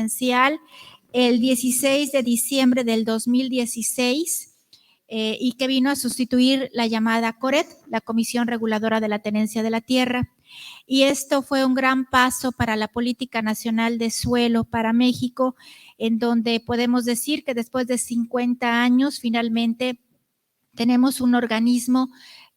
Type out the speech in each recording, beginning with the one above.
presidencial el 16 de diciembre del 2016 y que vino a sustituir la llamada CORET, la Comisión Reguladora de la Tenencia de la Tierra. Y esto fue un gran paso para la política nacional de suelo para México, en donde podemos decir que después de 50 años finalmente tenemos un organismo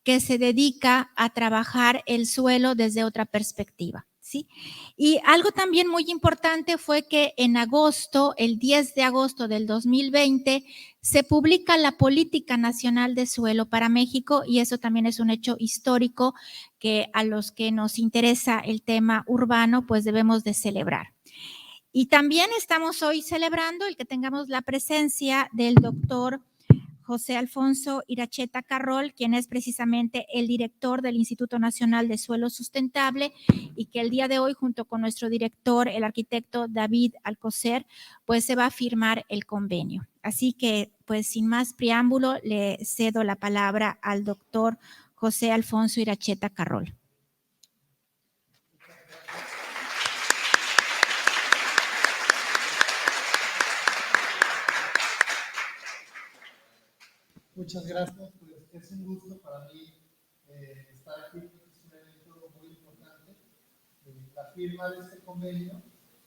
que se dedica a trabajar el suelo desde otra perspectiva, ¿sí? Y algo también muy importante fue que en agosto, el 10 de agosto del 2020, se publica la Política Nacional de Suelo para México, y eso también es un hecho histórico que a los que nos interesa el tema urbano, pues debemos de celebrar. Y también estamos hoy celebrando el que tengamos la presencia del doctor José Alfonso Iracheta Carrol, quien es precisamente el director del Instituto Nacional de Suelo Sustentable, y que el día de hoy, junto con nuestro director, el arquitecto David Alcocer, pues se va a firmar el convenio. Así que, pues sin más preámbulo, le cedo la palabra al doctor José Alfonso Iracheta Carrol. Muchas gracias, pues es un gusto para mí estar aquí, porque es un evento muy importante. La firma de este convenio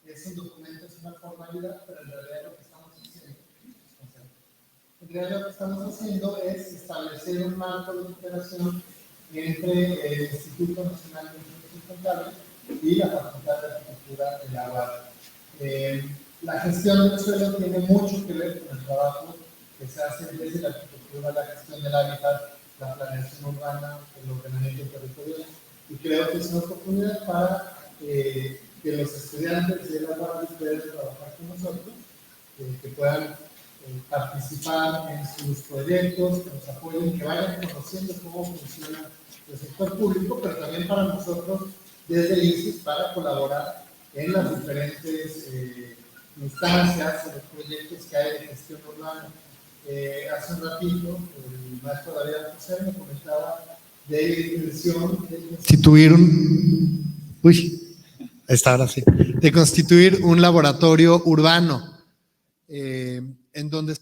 es un documento, es una formalidad, pero en realidad lo que estamos haciendo, es establecer un marco de cooperación entre el Instituto Nacional de Suelo Sustentable y la Facultad de Arquitectura de la UADY. La gestión del suelo tiene mucho que ver con el trabajo que se hace desde la arquitectura, la gestión del hábitat, la planeación urbana, el ordenamiento territorial, y creo que es una oportunidad para que los estudiantes de la UADY puedan trabajar con nosotros, que puedan participar en sus proyectos, que nos apoyen, que vayan conociendo cómo funciona el sector público, pero también para nosotros desde el INSIS para colaborar en las diferentes instancias, en los proyectos que hay de gestión urbana. Hace un ratito, el maestro David Alcocer me comentaba de la intención de constituir de constituir un laboratorio urbano en donde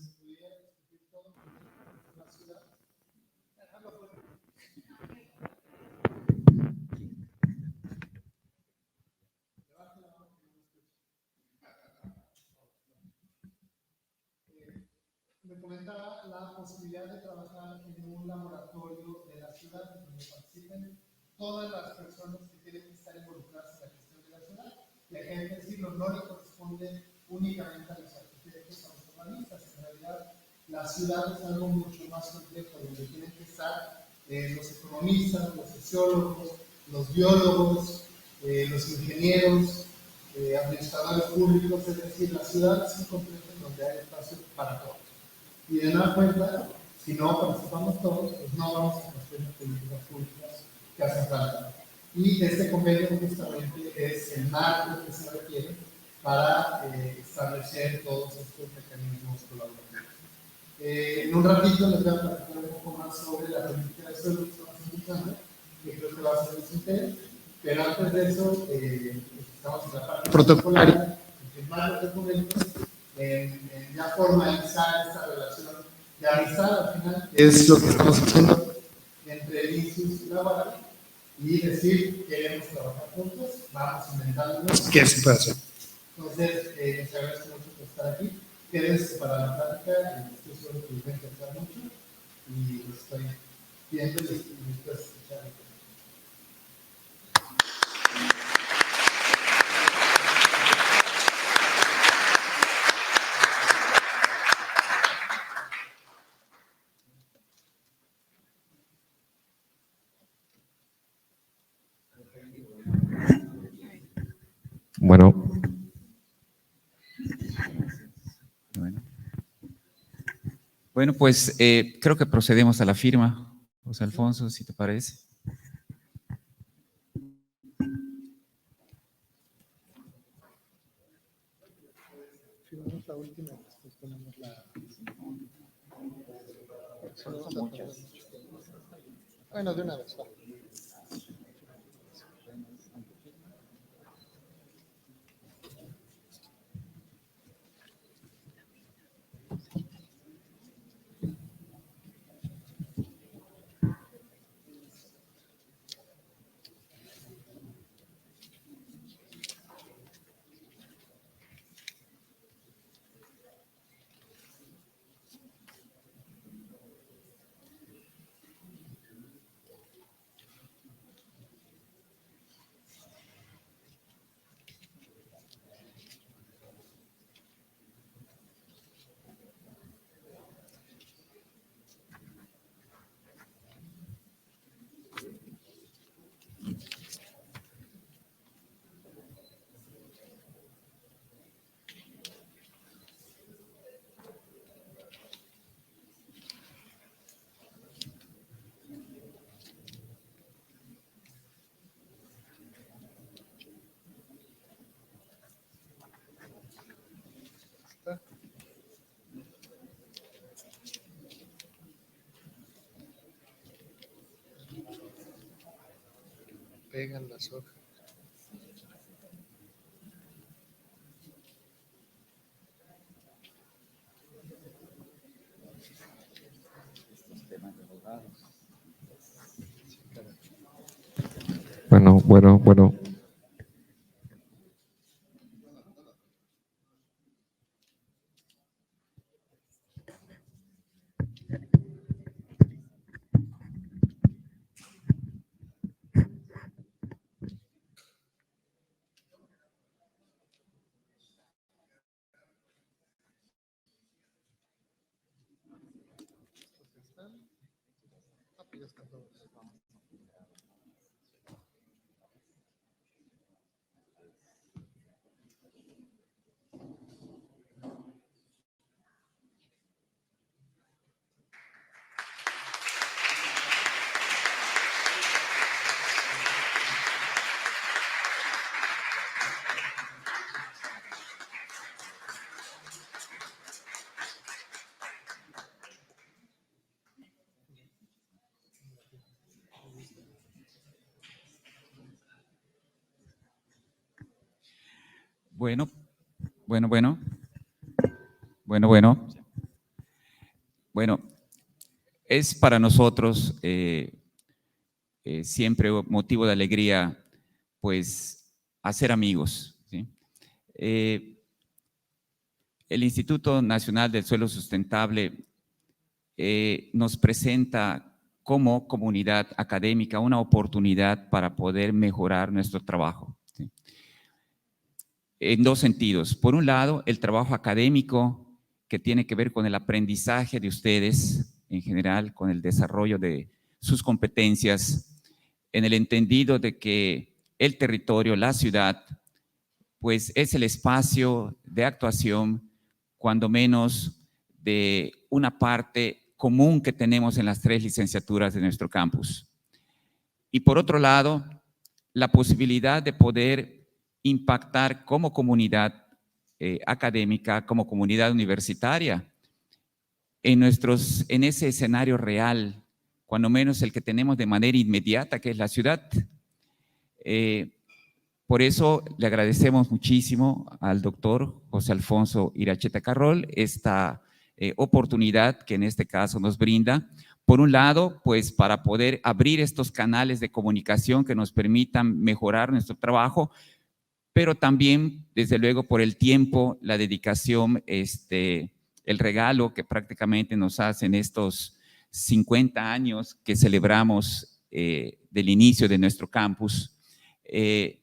me comentaba la posibilidad de trabajar en un laboratorio de la ciudad donde participen todas las personas que tienen que estar involucradas en la gestión de la ciudad. Y aquí hay que decirlo, no le corresponde únicamente a los arquitectos, a los urbanistas. En realidad, la ciudad es algo mucho más complejo, donde tienen que estar los economistas, los sociólogos, los biólogos, los ingenieros, administradores públicos. Es decir, la ciudad es un complejo en donde hay espacio para todos. Y de nada cuenta, si no participamos todos, pues no vamos a construir las políticas públicas que hacen falta. Y este convenio justamente es el marco que se requiere para establecer todos estos mecanismos colaborativos. En un ratito les voy a platicar un poco más sobre la política de suelo que estamos impulsando, que creo que va a ser de su interés, pero antes de eso, estamos en la parte protocolaria, en firmar los documentos, en ya formalizar esta relación de amistad al final, que es lo que estamos haciendo entre el INSIS y la UADY, y decir que queremos trabajar juntos, vamos inventándonos qué se puede hacer. Entonces, les agradezco mucho por estar aquí. Quédense para la plática, estoy seguro que les va a interesar mucho, y los estoy viendo y después escuchar. Bueno, pues creo que procedemos a la firma, José Alfonso, si te parece. Firmamos la última y después ponemos la... Bueno, de una vez, va. pegan las hojas. Bueno. Bueno, es para nosotros siempre motivo de alegría, pues, hacer amigos, ¿sí? El Instituto Nacional del Suelo Sustentable nos presenta como comunidad académica una oportunidad para poder mejorar nuestro trabajo, ¿sí? En dos sentidos. Por un lado, el trabajo académico que tiene que ver con el aprendizaje de ustedes en general, con el desarrollo de sus competencias, en el entendido de que el territorio, la ciudad, pues es el espacio de actuación, cuando menos de una parte común que tenemos en las 3 licenciaturas de nuestro campus. Y por otro lado, la posibilidad de poder impactar como comunidad académica, como comunidad universitaria, en ese escenario real, cuando menos el que tenemos de manera inmediata, que es la ciudad. Por eso le agradecemos muchísimo al doctor José Alfonso Iracheta Carrol esta oportunidad que en este caso nos brinda. Por un lado, pues para poder abrir estos canales de comunicación que nos permitan mejorar nuestro trabajo, pero también, desde luego, por el tiempo, la dedicación, el regalo que prácticamente nos hacen estos 50 años que celebramos del inicio de nuestro campus, de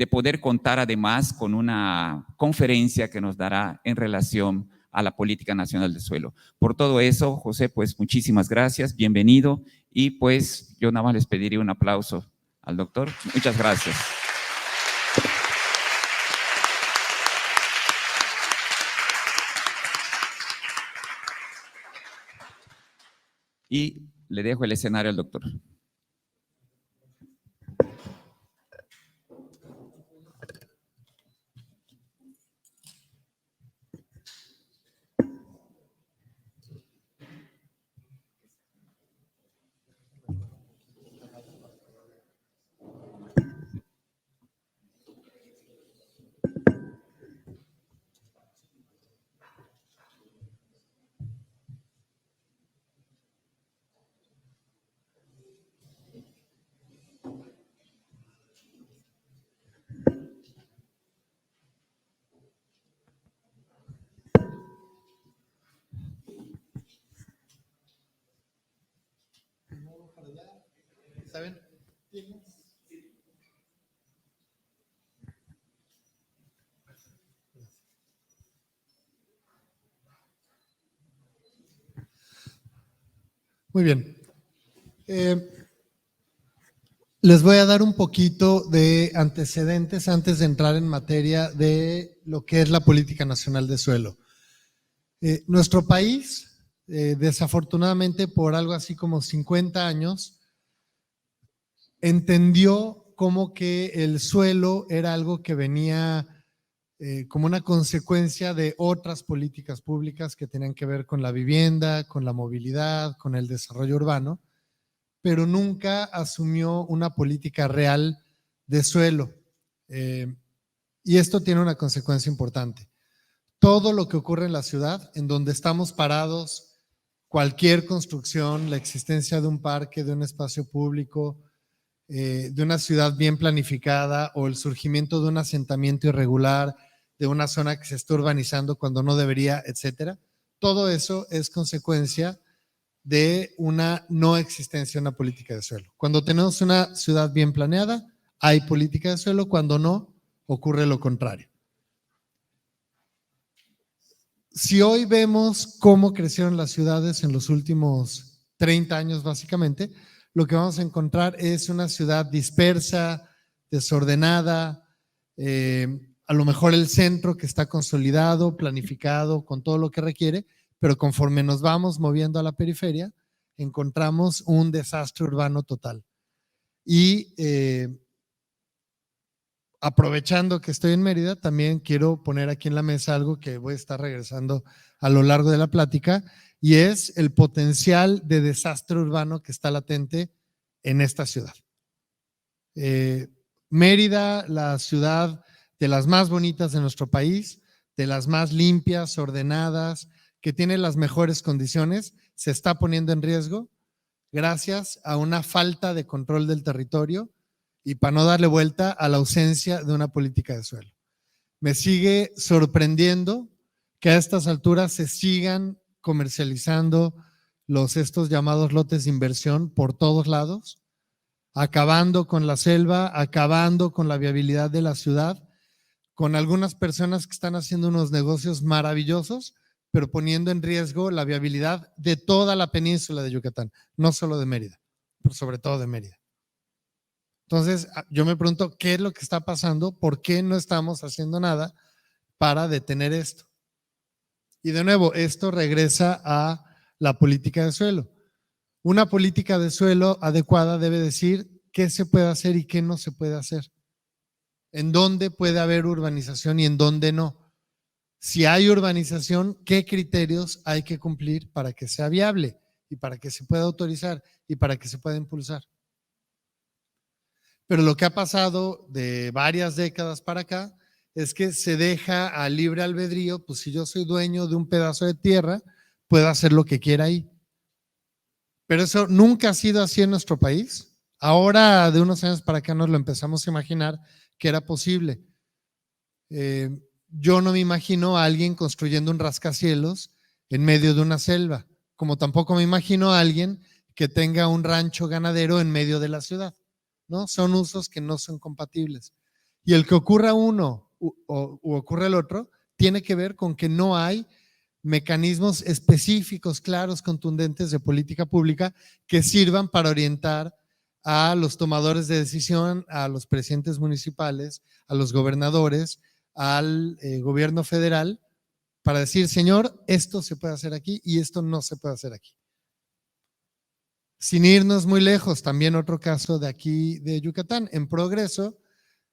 poder contar además con una conferencia que nos dará en relación a la Política Nacional del Suelo. Por todo eso, José, pues muchísimas gracias, bienvenido, y pues yo nada más les pediría un aplauso al doctor. Muchas gracias. Y le dejo el escenario al doctor. ¿Saben? Muy bien. Les voy a dar un poquito de antecedentes antes de entrar en materia de lo que es la Política Nacional de Suelo. Nuestro país, desafortunadamente por algo así como 50 años, entendió como que el suelo era algo que venía como una consecuencia de otras políticas públicas que tenían que ver con la vivienda, con la movilidad, con el desarrollo urbano, pero nunca asumió una política real de suelo. Y esto tiene una consecuencia importante. Todo lo que ocurre en la ciudad, en donde estamos parados, cualquier construcción, la existencia de un parque, de un espacio público, de una ciudad bien planificada o el surgimiento de un asentamiento irregular, de una zona que se está urbanizando cuando no debería, etcétera. Todo eso es consecuencia de una no existencia de una política de suelo. Cuando tenemos una ciudad bien planeada, hay política de suelo, cuando no, ocurre lo contrario. Si hoy vemos cómo crecieron las ciudades en los últimos 30 años básicamente, lo que vamos a encontrar es una ciudad dispersa, desordenada, a lo mejor el centro que está consolidado, planificado, con todo lo que requiere, pero conforme nos vamos moviendo a la periferia, encontramos un desastre urbano total. Y aprovechando que estoy en Mérida, también quiero poner aquí en la mesa algo que voy a estar regresando a lo largo de la plática, y es el potencial de desastre urbano que está latente en esta ciudad. Mérida, la ciudad de las más bonitas de nuestro país, de las más limpias, ordenadas, que tiene las mejores condiciones, se está poniendo en riesgo gracias a una falta de control del territorio y, para no darle vuelta, a la ausencia de una política de suelo. Me sigue sorprendiendo que a estas alturas se sigan comercializando estos llamados lotes de inversión por todos lados, acabando con la selva, acabando con la viabilidad de la ciudad, con algunas personas que están haciendo unos negocios maravillosos, pero poniendo en riesgo la viabilidad de toda la península de Yucatán, no solo de Mérida, pero sobre todo de Mérida. Entonces, yo me pregunto, ¿qué es lo que está pasando? ¿Por qué no estamos haciendo nada para detener esto? Y de nuevo, esto regresa a la política de suelo. Una política de suelo adecuada debe decir qué se puede hacer y qué no se puede hacer. En dónde puede haber urbanización y en dónde no. Si hay urbanización, ¿qué criterios hay que cumplir para que sea viable y para que se pueda autorizar y para que se pueda impulsar? Pero lo que ha pasado de varias décadas para acá es que se deja a libre albedrío, pues si yo soy dueño de un pedazo de tierra, puedo hacer lo que quiera ahí. Pero eso nunca ha sido así en nuestro país. Ahora, de unos años para acá, nos lo empezamos a imaginar que era posible. Yo no me imagino a alguien construyendo un rascacielos en medio de una selva, como tampoco me imagino a alguien que tenga un rancho ganadero en medio de la ciudad, ¿no? Son usos que no son compatibles. Y el que ocurra uno u ocurra el otro tiene que ver con que no hay mecanismos específicos, claros, contundentes de política pública que sirvan para orientar a los tomadores de decisión, a los presidentes municipales, a los gobernadores, al gobierno federal, para decir, señor, esto se puede hacer aquí y esto no se puede hacer aquí. Sin irnos muy lejos, también otro caso de aquí de Yucatán, en Progreso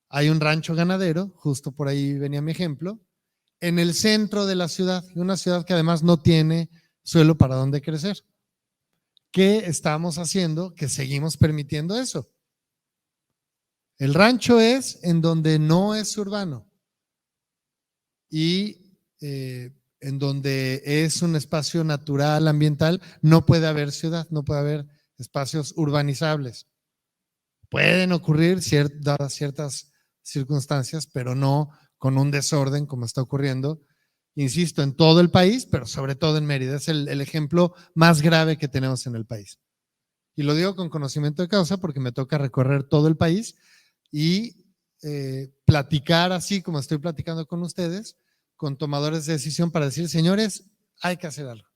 hay un rancho ganadero, justo por ahí venía mi ejemplo, en el centro de la ciudad, una ciudad que además no tiene suelo para donde crecer. ¿Qué estamos haciendo que seguimos permitiendo eso? El rancho es en donde no es urbano y en donde es un espacio natural, ambiental, no puede haber ciudad, no puede haber espacios urbanizables. Pueden ocurrir dadas ciertas circunstancias, pero no con un desorden como está ocurriendo, insisto, en todo el país, pero sobre todo en Mérida. Es el ejemplo más grave que tenemos en el país. Y lo digo con conocimiento de causa porque me toca recorrer todo el país y platicar así como estoy platicando con ustedes, con tomadores de decisión para decir, señores, hay que hacer algo.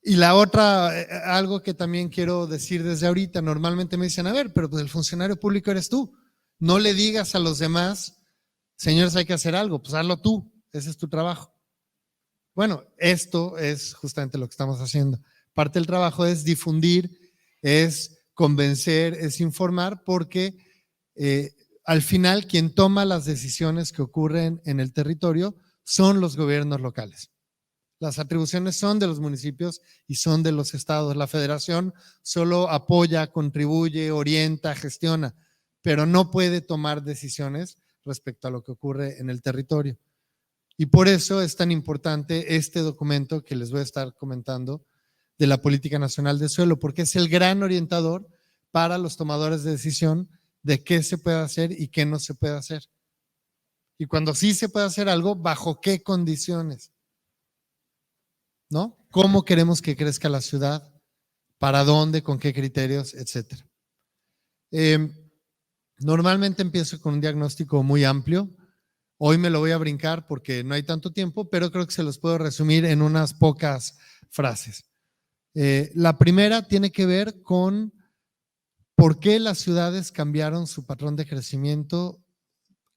Y la otra, algo que también quiero decir desde ahorita, normalmente me dicen, a ver, pero pues el funcionario público eres tú. No le digas a los demás, señores, hay que hacer algo, pues hazlo tú, ese es tu trabajo. Bueno, esto es justamente lo que estamos haciendo. Parte del trabajo es difundir, es convencer, es informar, porque al final quien toma las decisiones que ocurren en el territorio son los gobiernos locales. Las atribuciones son de los municipios y son de los estados. La federación solo apoya, contribuye, orienta, gestiona, pero no puede tomar decisiones respecto a lo que ocurre en el territorio. Y por eso es tan importante este documento que les voy a estar comentando de la Política Nacional de Suelo, porque es el gran orientador para los tomadores de decisión de qué se puede hacer y qué no se puede hacer. Y cuando sí se puede hacer algo, ¿bajo qué condiciones? ¿No? ¿Cómo queremos que crezca la ciudad? ¿Para dónde? ¿Con qué criterios? Etcétera. Normalmente empiezo con un diagnóstico muy amplio. Hoy me lo voy a brincar porque no hay tanto tiempo, pero creo que se los puedo resumir en unas pocas frases. La primera tiene que ver con por qué las ciudades cambiaron su patrón de crecimiento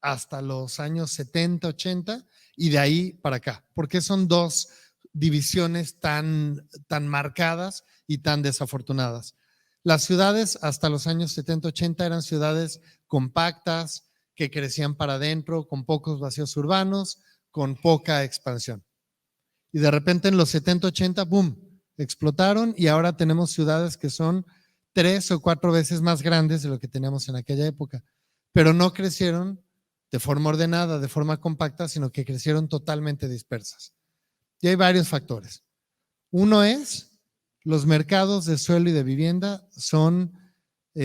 hasta los años 70, 80 y de ahí para acá. ¿Por qué son dos divisiones tan marcadas y tan desafortunadas? Las ciudades hasta los años 70, 80 eran ciudades compactas, que crecían para adentro, con pocos vacíos urbanos, con poca expansión. Y de repente en los 70, 80, ¡boom!, explotaron y ahora tenemos ciudades que son 3 o 4 veces más grandes de lo que teníamos en aquella época, pero no crecieron de forma ordenada, de forma compacta, sino que crecieron totalmente dispersas. Y hay varios factores. Uno es, los mercados de suelo y de vivienda son,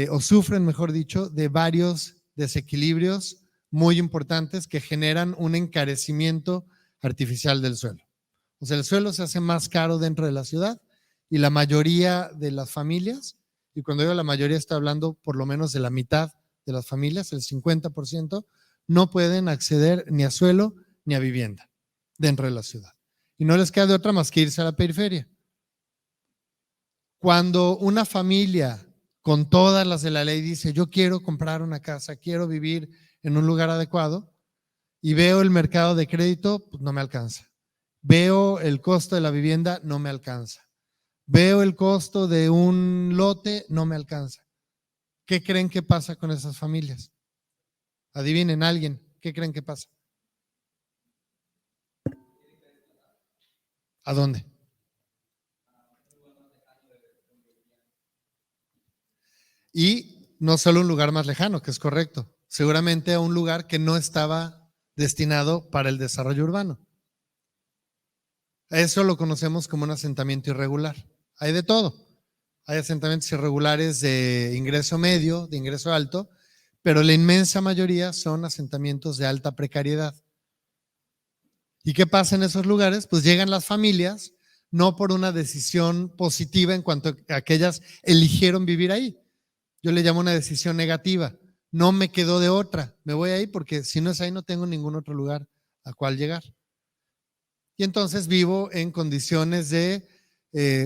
o sufren, mejor dicho, de varios desequilibrios muy importantes que generan un encarecimiento artificial del suelo. O sea, el suelo se hace más caro dentro de la ciudad y la mayoría de las familias, y cuando digo la mayoría estoy hablando por lo menos de la mitad de las familias, el 50%, no pueden acceder ni a suelo ni a vivienda dentro de la ciudad. Y no les queda de otra más que irse a la periferia. Cuando una familia con todas las de la ley dice, yo quiero comprar una casa, quiero vivir en un lugar adecuado, y veo el mercado de crédito, pues no me alcanza. Veo el costo de la vivienda, no me alcanza. Veo el costo de un lote, no me alcanza. ¿Qué creen que pasa con esas familias? Adivinen, alguien, ¿qué creen que pasa? ¿A dónde? Y no solo un lugar más lejano, que es correcto, seguramente a un lugar que no estaba destinado para el desarrollo urbano. Eso lo conocemos como un asentamiento irregular. Hay de todo. Hay asentamientos irregulares de ingreso medio, de ingreso alto, pero la inmensa mayoría son asentamientos de alta precariedad. ¿Y qué pasa en esos lugares? Pues llegan las familias, no por una decisión positiva en cuanto a que ellas eligieron vivir ahí. Yo le llamo una decisión negativa. No me quedó de otra. Me voy ahí porque si no es ahí no tengo ningún otro lugar a cual llegar. Y entonces vivo en condiciones de,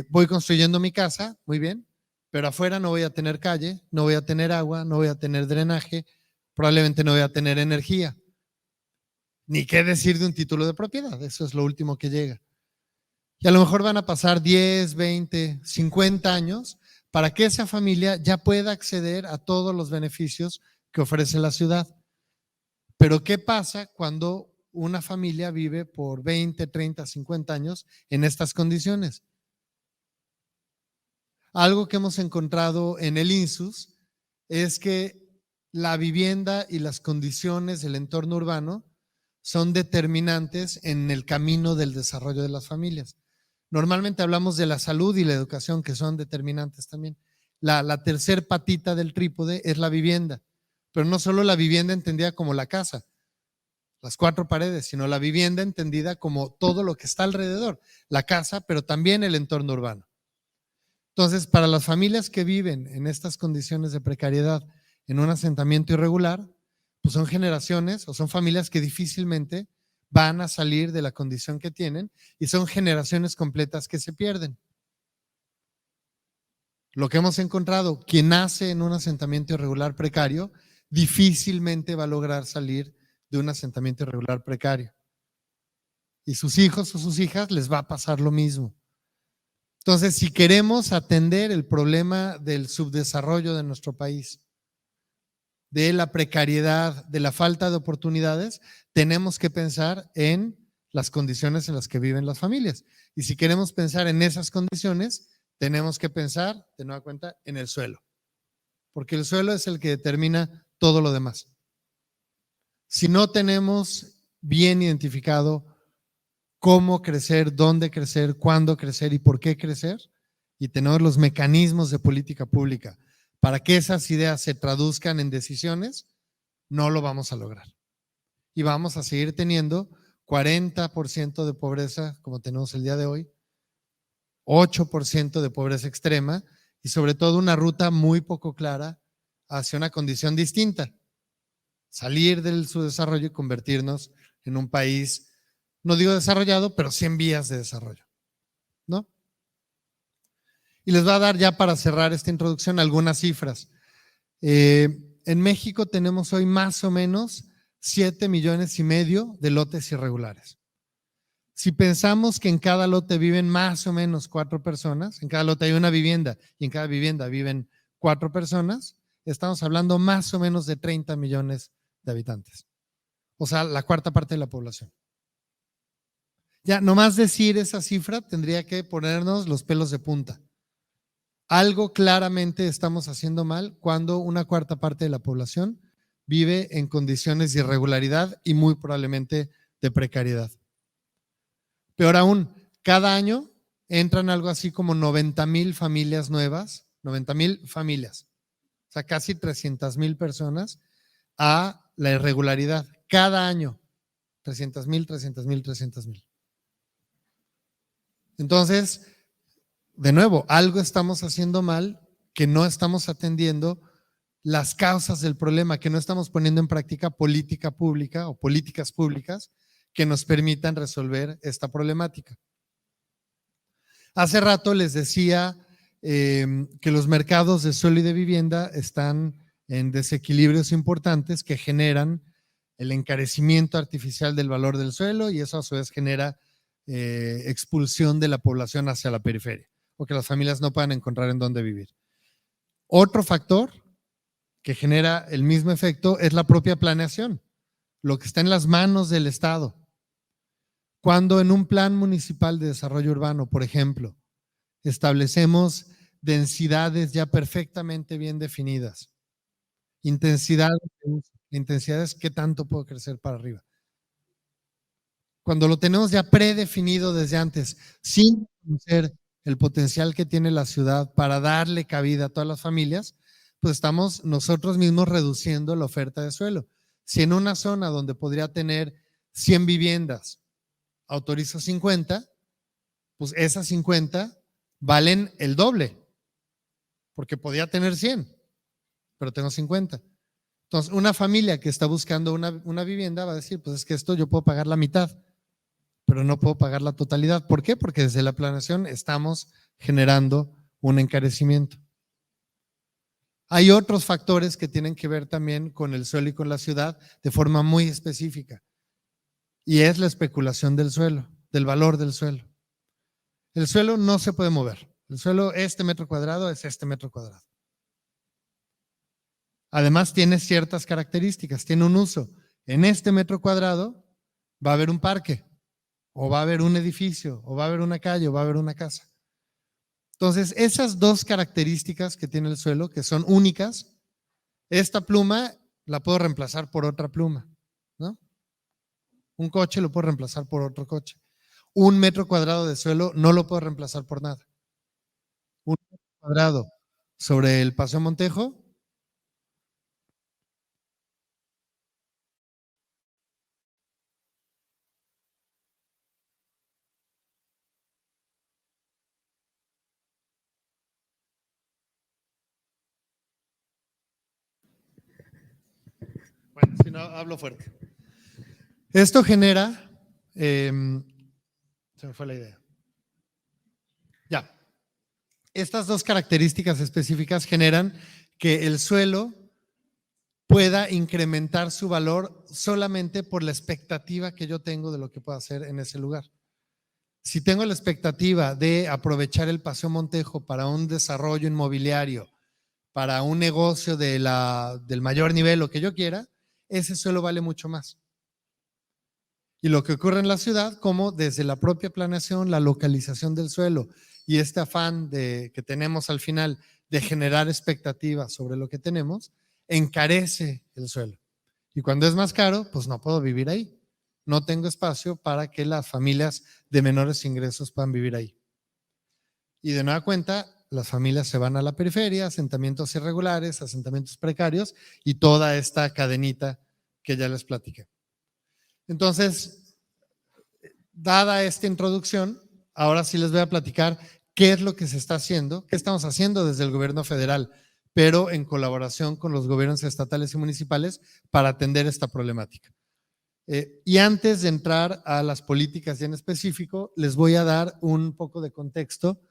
voy construyendo mi casa, muy bien, pero afuera no voy a tener calle, no voy a tener agua, no voy a tener drenaje, probablemente no voy a tener energía. Ni qué decir de un título de propiedad, eso es lo último que llega. Y a lo mejor van a pasar 10, 20, 50 años para que esa familia ya pueda acceder a todos los beneficios que ofrece la ciudad. Pero ¿qué pasa cuando una familia vive por 20, 30, 50 años en estas condiciones? Algo que hemos encontrado en el INSUS es que la vivienda y las condiciones del entorno urbano son determinantes en el camino del desarrollo de las familias. Normalmente hablamos de la salud y la educación, que son determinantes también. La tercer patita del trípode es la vivienda, pero no solo la vivienda entendida como la casa, las 4 paredes, sino la vivienda entendida como todo lo que está alrededor, la casa, pero también el entorno urbano. Entonces, para las familias que viven en estas condiciones de precariedad en un asentamiento irregular, pues son generaciones o son familias que difícilmente van a salir de la condición que tienen y son generaciones completas que se pierden. Lo que hemos encontrado, quien nace en un asentamiento irregular precario, difícilmente va a lograr salir de un asentamiento irregular precario. Y sus hijos o sus hijas les va a pasar lo mismo. Entonces, si queremos atender el problema del subdesarrollo de nuestro país, de la precariedad, de la falta de oportunidades, tenemos que pensar en las condiciones en las que viven las familias. Y si queremos pensar en esas condiciones, tenemos que pensar, de nueva cuenta, en el suelo, porque el suelo es el que determina todo lo demás. Si no tenemos bien identificado cómo crecer, dónde crecer, cuándo crecer y por qué crecer, y tenemos los mecanismos de política pública para que esas ideas se traduzcan en decisiones, no lo vamos a lograr. Y vamos a seguir teniendo 40% de pobreza, como tenemos el día de hoy, 8% de pobreza extrema y sobre todo una ruta muy poco clara hacia una condición distinta. Salir del subdesarrollo y convertirnos en un país, no digo desarrollado, pero sí en vías de desarrollo, ¿no? Y les voy a dar ya para cerrar esta introducción algunas cifras. En México tenemos hoy más o menos 7,5 millones de lotes irregulares. Si pensamos que en cada lote viven más o menos 4 personas, en cada lote hay una vivienda y en cada vivienda viven 4 personas, estamos hablando más o menos de 30 millones de habitantes. O sea, la cuarta parte de la población. Ya, nomás decir esa cifra tendría que ponernos los pelos de punta. Algo claramente estamos haciendo mal cuando una cuarta parte de la población vive en condiciones de irregularidad y muy probablemente de precariedad. Peor aún, cada año entran algo así como 90,000 familias nuevas, 90,000 familias, o sea, casi 300,000 personas a la irregularidad. Cada año, 300,000, 300,000, 300,000. Entonces, de nuevo, algo estamos haciendo mal, que no estamos atendiendo las causas del problema, que no estamos poniendo en práctica política pública o políticas públicas que nos permitan resolver esta problemática. Hace rato les decía que los mercados de suelo y de vivienda están en desequilibrios importantes que generan el encarecimiento artificial del valor del suelo y eso a su vez genera expulsión de la población hacia la periferia o que las familias no puedan encontrar en dónde vivir. Otro factor que genera el mismo efecto es la propia planeación, lo que está en las manos del Estado. Cuando en un plan municipal de desarrollo urbano, por ejemplo, establecemos densidades ya perfectamente bien definidas, intensidades de uso, intensidades, ¿qué tanto puedo crecer para arriba? Cuando lo tenemos ya predefinido desde antes, sin conocer el potencial que tiene la ciudad para darle cabida a todas las familias, pues estamos nosotros mismos reduciendo la oferta de suelo. Si en una zona donde podría tener 100 viviendas, autorizo 50, pues esas 50 valen el doble, porque podía tener 100, pero tengo 50. Entonces, una familia que está buscando una vivienda va a decir, pues es que esto yo puedo pagar la mitad, pero no puedo pagar la totalidad. ¿Por qué? Porque desde la planeación estamos generando un encarecimiento. Hay otros factores que tienen que ver también con el suelo y con la ciudad de forma muy específica, y es la especulación del suelo, del valor del suelo. El suelo no se puede mover. El suelo, este metro cuadrado es este metro cuadrado. Además, tiene ciertas características, tiene un uso. En este metro cuadrado va a haber un parque, o va a haber un edificio, o va a haber una calle, o va a haber una casa. Entonces, esas dos características que tiene el suelo, que son únicas, esta pluma la puedo reemplazar por otra pluma, ¿no? Un coche lo puedo reemplazar por otro coche. Un metro cuadrado de suelo no lo puedo reemplazar por nada. Un metro cuadrado sobre el Paseo Montejo. Bueno, si no, hablo fuerte. Esto genera, se me fue la idea. Ya. Estas dos características específicas generan que el suelo pueda incrementar su valor solamente por la expectativa que yo tengo de lo que puedo hacer en ese lugar. Si tengo la expectativa de aprovechar el Paseo Montejo para un desarrollo inmobiliario, para un negocio del mayor nivel, lo que yo quiera, ese suelo vale mucho más. Y lo que ocurre en la ciudad, como desde la propia planeación, la localización del suelo y este afán que tenemos al final de generar expectativas sobre lo que tenemos, encarece el suelo. Y cuando es más caro, pues no puedo vivir ahí. No tengo espacio para que las familias de menores ingresos puedan vivir ahí. Y de nueva cuenta, las familias se van a la periferia, asentamientos irregulares, asentamientos precarios y toda esta cadenita que ya les platiqué. Entonces, dada esta introducción, ahora sí les voy a platicar qué es lo que se está haciendo, qué estamos haciendo desde el gobierno federal, pero en colaboración con los gobiernos estatales y municipales para atender esta problemática. Y antes de entrar a las políticas ya en específico, les voy a dar un poco de contexto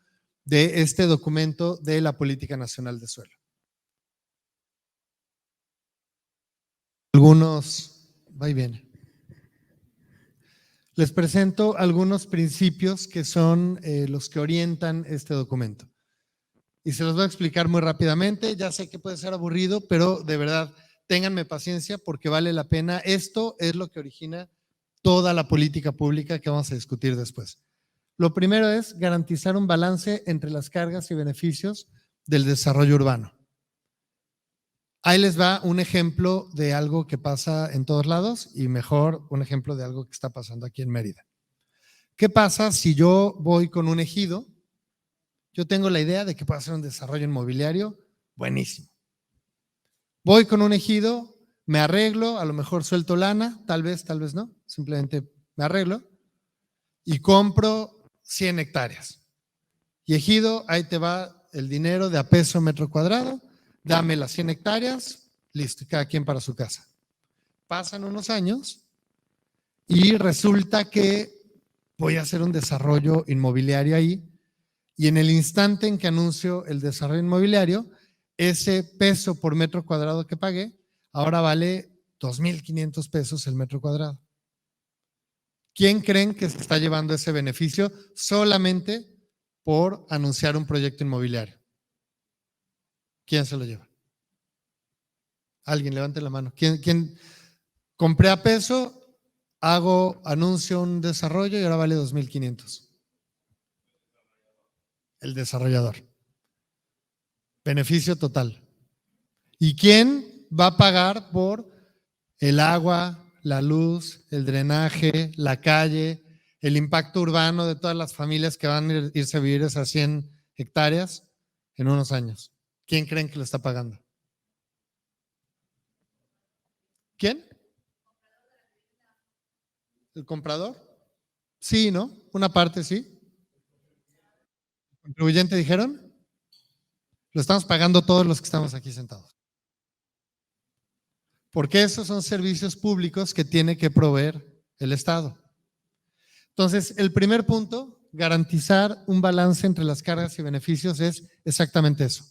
de este documento de la Política Nacional de Suelo. Algunos, va y viene. Les presento algunos principios que son los que orientan este documento. Y se los voy a explicar muy rápidamente. Ya sé que puede ser aburrido, pero de verdad, ténganme paciencia porque vale la pena. Esto es lo que origina toda la política pública que vamos a discutir después. Lo primero es garantizar un balance entre las cargas y beneficios del desarrollo urbano. Ahí les va un ejemplo de algo que pasa en todos lados y mejor un ejemplo de algo que está pasando aquí en Mérida. ¿Qué pasa si yo voy con un ejido? Yo tengo la idea de que puedo hacer un desarrollo inmobiliario buenísimo. Voy con un ejido, me arreglo, a lo mejor suelto lana, tal vez no, simplemente me arreglo y compro 100 hectáreas. Y ejido, ahí te va el dinero de a peso metro cuadrado, dame las 100 hectáreas, listo, cada quien para su casa. Pasan unos años y resulta que voy a hacer un desarrollo inmobiliario ahí y en el instante en que anuncio el desarrollo inmobiliario, ese peso por metro cuadrado que pagué, ahora vale 2,500 pesos el metro cuadrado. ¿Quién creen que se está llevando ese beneficio solamente por anunciar un proyecto inmobiliario? ¿Quién se lo lleva? Alguien, levante la mano. ¿Quién? Compré a peso, anuncio un desarrollo y ahora vale 2,500. El desarrollador. Beneficio total. ¿Y quién va a pagar por el agua, la luz, el drenaje, la calle, el impacto urbano de todas las familias que van a irse a vivir esas 100 hectáreas en unos años? ¿Quién creen que lo está pagando? ¿Quién? ¿El comprador? Sí, ¿no? Una parte sí. ¿Contribuyente dijeron? Lo estamos pagando todos los que estamos aquí sentados. Porque esos son servicios públicos que tiene que proveer el Estado. Entonces, el primer punto, garantizar un balance entre las cargas y beneficios, es exactamente eso.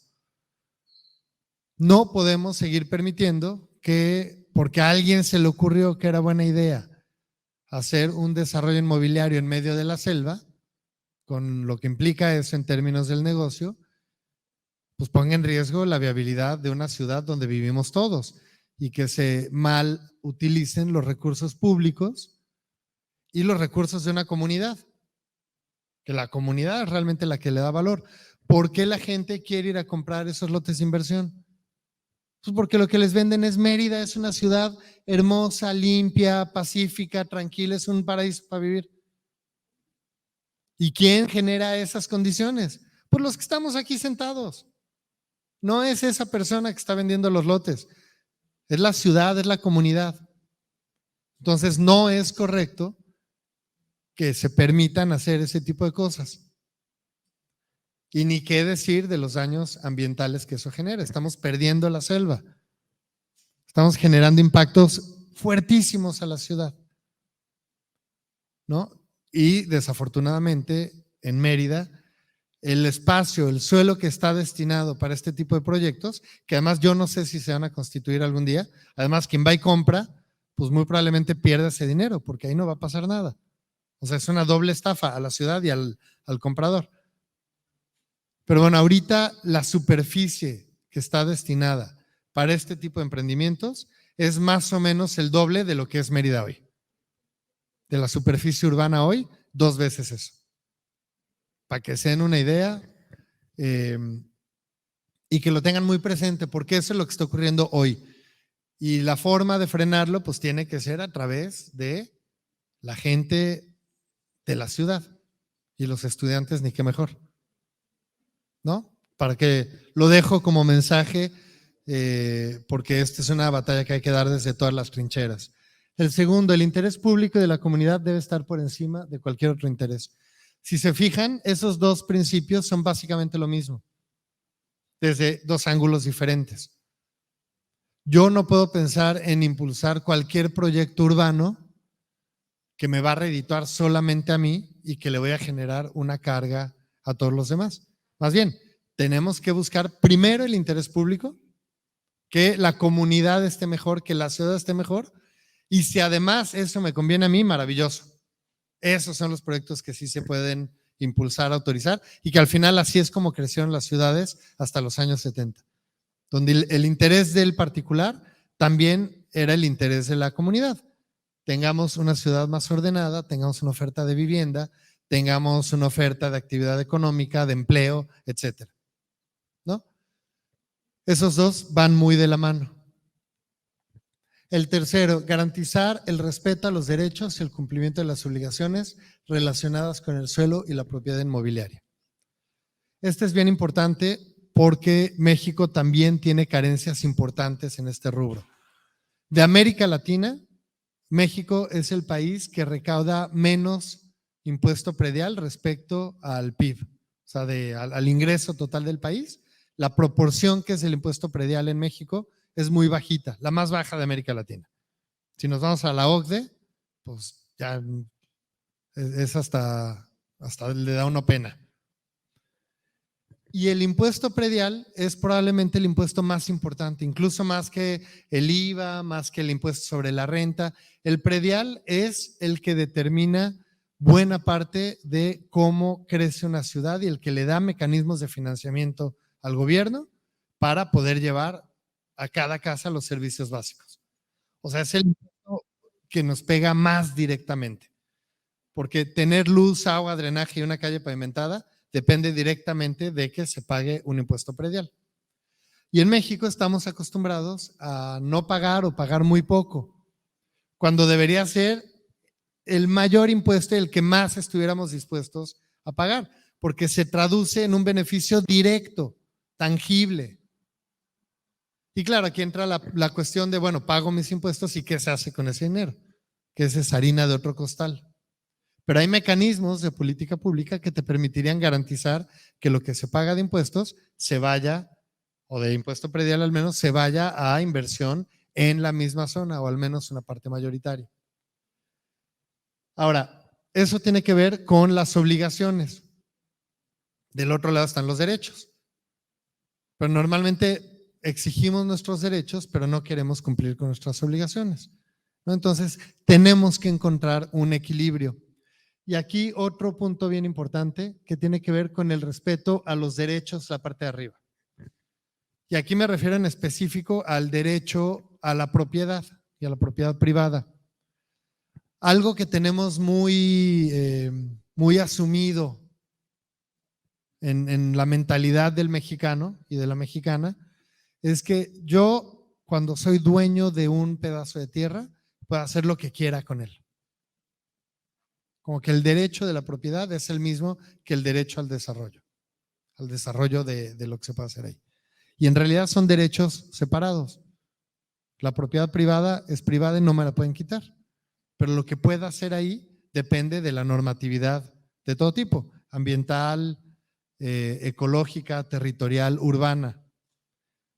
No podemos seguir permitiendo que, porque a alguien se le ocurrió que era buena idea hacer un desarrollo inmobiliario en medio de la selva, con lo que implica eso en términos del negocio, pues ponga en riesgo la viabilidad de una ciudad donde vivimos todos y que se mal utilicen los recursos públicos y los recursos de una comunidad, que la comunidad es realmente la que le da valor. ¿Por qué la gente quiere ir a comprar esos lotes de inversión? Pues porque lo que les venden es Mérida, es una ciudad hermosa, limpia, pacífica, tranquila, es un paraíso para vivir. ¿Y quién genera esas condiciones? Pues los que estamos aquí sentados. No es esa persona que está vendiendo los lotes, es la ciudad, es la comunidad. Entonces no es correcto que se permitan hacer ese tipo de cosas. Y ni qué decir de los daños ambientales que eso genera. Estamos perdiendo la selva. Estamos generando impactos fuertísimos a la ciudad, ¿no? Y desafortunadamente en Mérida, el espacio, el suelo que está destinado para este tipo de proyectos, que además yo no sé si se van a constituir algún día, además quien va y compra, pues muy probablemente pierda ese dinero, porque ahí no va a pasar nada. O sea, es una doble estafa a la ciudad y al comprador. Pero bueno, ahorita la superficie que está destinada para este tipo de emprendimientos es más o menos el doble de lo que es Mérida hoy. de la superficie urbana hoy, 2 veces eso. Para que se den una idea y que lo tengan muy presente, porque eso es lo que está ocurriendo hoy. Y la forma de frenarlo, pues tiene que ser a través de la gente de la ciudad y los estudiantes, ni qué mejor, ¿no? Para que lo dejo como mensaje, porque esta es una batalla que hay que dar desde todas las trincheras. El segundo, el interés público de la comunidad debe estar por encima de cualquier otro interés. Si se fijan, esos 2 principios son básicamente lo mismo, desde 2 ángulos diferentes. Yo no puedo pensar en impulsar cualquier proyecto urbano que me va a redituar solamente a mí y que le voy a generar una carga a todos los demás. Más bien, tenemos que buscar primero el interés público, que la comunidad esté mejor, que la ciudad esté mejor, y si además eso me conviene a mí, maravilloso. Esos son los proyectos que sí se pueden impulsar, autorizar, y que al final así es como crecieron las ciudades hasta los años 70, donde el interés del particular también era el interés de la comunidad. Tengamos una ciudad más ordenada, tengamos una oferta de vivienda, tengamos una oferta de actividad económica, de empleo, etcétera, ¿no? Esos 2 van muy de la mano. El tercero, garantizar el respeto a los derechos y el cumplimiento de las obligaciones relacionadas con el suelo y la propiedad inmobiliaria. Este es bien importante porque México también tiene carencias importantes en este rubro. De América Latina, México es el país que recauda menos impuesto predial respecto al PIB, o sea, al ingreso total del país. La proporción que es el impuesto predial en México es muy bajita, la más baja de América Latina. Si nos vamos a la OCDE, pues ya es hasta le da uno pena. Y el impuesto predial es probablemente el impuesto más importante, incluso más que el IVA, más que el impuesto sobre la renta. El predial es el que determina buena parte de cómo crece una ciudad y el que le da mecanismos de financiamiento al gobierno para poder llevar a cada casa los servicios básicos. O sea, es el impuesto que nos pega más directamente, porque tener luz, agua, drenaje y una calle pavimentada depende directamente de que se pague un impuesto predial. Y en México estamos acostumbrados a no pagar o pagar muy poco, cuando debería ser el mayor impuesto y el que más estuviéramos dispuestos a pagar, porque se traduce en un beneficio directo, tangible. Y claro, aquí entra la cuestión de, bueno, pago mis impuestos y ¿qué se hace con ese dinero? Que esa es harina de otro costal. Pero hay mecanismos de política pública que te permitirían garantizar que lo que se paga de impuestos se vaya, o de impuesto predial al menos, se vaya a inversión en la misma zona o al menos una parte mayoritaria. Ahora, eso tiene que ver con las obligaciones. Del otro lado están los derechos. Pero normalmente exigimos nuestros derechos, pero no queremos cumplir con nuestras obligaciones, ¿no? Entonces, tenemos que encontrar un equilibrio. Y aquí otro punto bien importante que tiene que ver con el respeto a los derechos, la parte de arriba. Y aquí me refiero en específico al derecho a la propiedad y a la propiedad privada. Algo que tenemos muy asumido en la mentalidad del mexicano y de la mexicana es que yo, cuando soy dueño de un pedazo de tierra, puedo hacer lo que quiera con él. Como que el derecho de la propiedad es el mismo que el derecho al desarrollo de lo que se puede hacer ahí. Y en realidad son derechos separados. La propiedad privada es privada y no me la pueden quitar. Pero lo que pueda hacer ahí depende de la normatividad de todo tipo, ambiental, ecológica, territorial, urbana.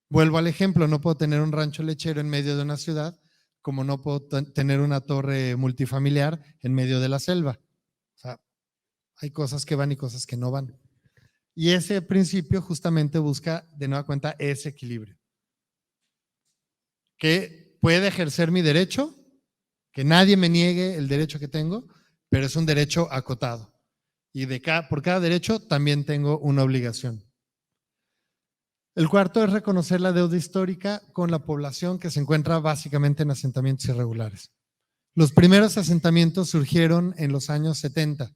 Vuelvo al ejemplo, no puedo tener un rancho lechero en medio de una ciudad, como no puedo tener una torre multifamiliar en medio de la selva. O sea, hay cosas que van y cosas que no van. Y ese principio justamente busca, de nueva cuenta, ese equilibrio. Que puede ejercer mi derecho, que nadie me niegue el derecho que tengo, pero es un derecho acotado. Y por cada derecho también tengo una obligación. El cuarto es reconocer la deuda histórica con la población que se encuentra básicamente en asentamientos irregulares. Los primeros asentamientos surgieron en los años 70.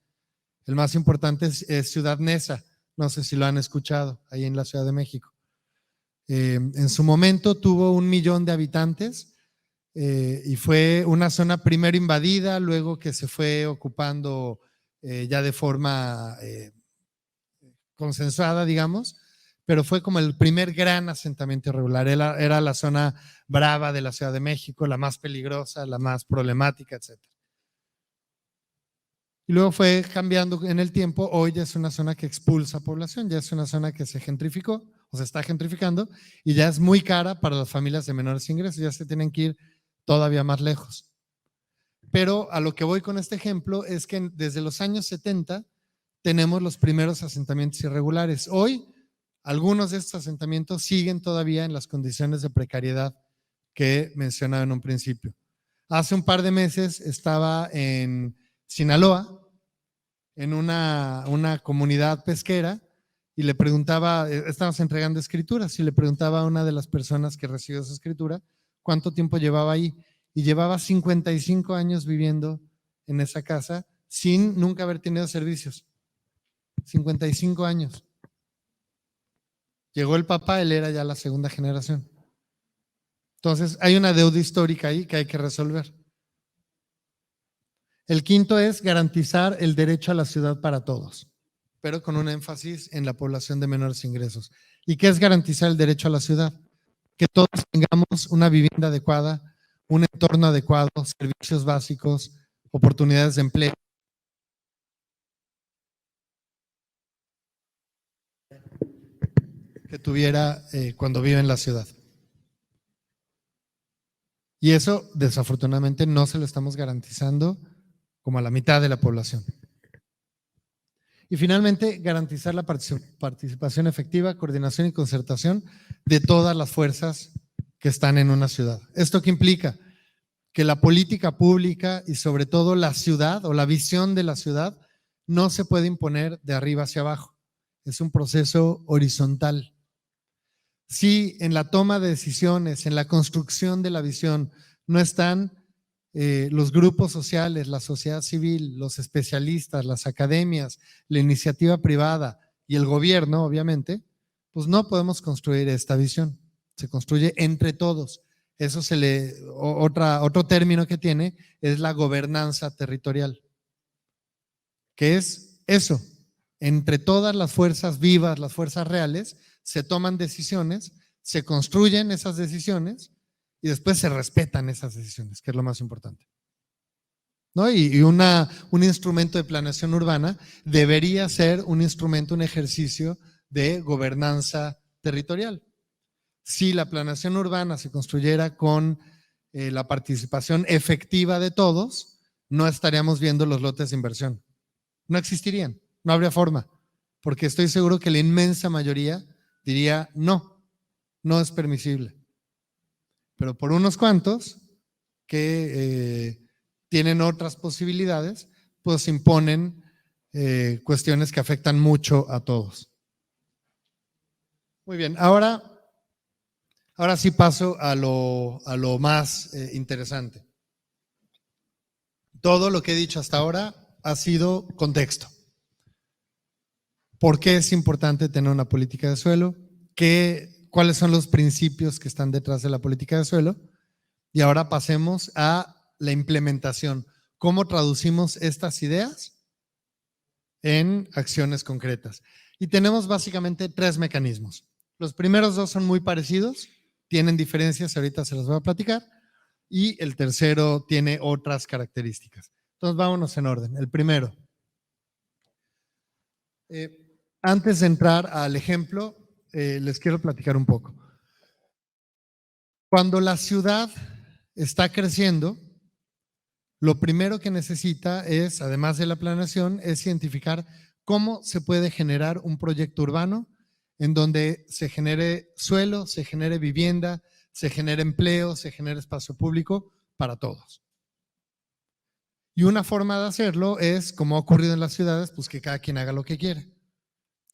El más importante es Ciudad Neza. No sé si lo han escuchado, ahí en la Ciudad de México. En su momento tuvo 1 millón de habitantes y fue una zona primero invadida, luego que se fue ocupando ya de forma consensuada, digamos, pero fue como el primer gran asentamiento irregular. Era la zona brava de la Ciudad de México, la más peligrosa, la más problemática, etc. Y luego fue cambiando en el tiempo. Hoy ya es una zona que expulsa población, ya es una zona que se gentrificó o se está gentrificando y ya es muy cara para las familias de menores ingresos, ya se tienen que ir todavía más lejos. Pero a lo que voy con este ejemplo es que desde los años 70 tenemos los primeros asentamientos irregulares. Hoy algunos de estos asentamientos siguen todavía en las condiciones de precariedad que mencionaba en un principio. Hace un par de meses estaba en Sinaloa, en una comunidad pesquera, y le preguntaba, estábamos entregando escrituras, y le preguntaba a una de las personas que recibió esa escritura cuánto tiempo llevaba ahí, y llevaba 55 años viviendo en esa casa sin nunca haber tenido servicios. 55 años. Llegó el papá, él era ya la segunda generación. Entonces, hay una deuda histórica ahí que hay que resolver. El quinto es garantizar el derecho a la ciudad para todos, pero con un énfasis en la población de menores ingresos. ¿Y qué es garantizar el derecho a la ciudad? Que todos tengamos una vivienda adecuada, un entorno adecuado, servicios básicos, oportunidades de empleo. Que tuviera cuando vive en la ciudad. Y eso, desafortunadamente, no se lo estamos garantizando como a la mitad de la población. Y finalmente, garantizar la participación efectiva, coordinación y concertación de todas las fuerzas que están en una ciudad. ¿Esto qué implica? Que la política pública y sobre todo la ciudad o la visión de la ciudad no se puede imponer de arriba hacia abajo. Es un proceso horizontal. Si en la toma de decisiones, en la construcción de la visión, no están los grupos sociales, la sociedad civil, los especialistas, las academias, la iniciativa privada y el gobierno, obviamente, pues no podemos construir esta visión. Se construye entre todos. Eso otro término que tiene es la gobernanza territorial, que es eso. Entre todas las fuerzas vivas, las fuerzas reales, se toman decisiones, se construyen esas decisiones y después se respetan esas decisiones, que es lo más importante. ¿No? Y un instrumento de planeación urbana debería ser un instrumento, un ejercicio de gobernanza territorial. Si la planeación urbana se construyera con la participación efectiva de todos, no estaríamos viendo los lotes de inversión. No existirían, no habría forma, porque estoy seguro que la inmensa mayoría diría no, no es permisible. Pero por unos cuantos que tienen otras posibilidades, pues imponen cuestiones que afectan mucho a todos. Muy bien, ahora sí paso a lo más interesante. Todo lo que he dicho hasta ahora ha sido contexto. ¿Por qué es importante tener una política de suelo? ¿Cuáles son los principios que están detrás de la política de suelo? Y ahora pasemos a la implementación. ¿Cómo traducimos estas ideas en acciones concretas? Y tenemos básicamente 3 mecanismos. Los primeros 2 son muy parecidos, tienen diferencias, ahorita se las voy a platicar, y el tercero tiene otras características. Entonces vámonos en orden. El primero. Antes de entrar al ejemplo, les quiero platicar un poco. Cuando la ciudad está creciendo, lo primero que necesita es, además de la planeación, es identificar cómo se puede generar un proyecto urbano en donde se genere suelo, se genere vivienda, se genere empleo, se genere espacio público para todos. Y una forma de hacerlo es, como ha ocurrido en las ciudades, pues que cada quien haga lo que quiere.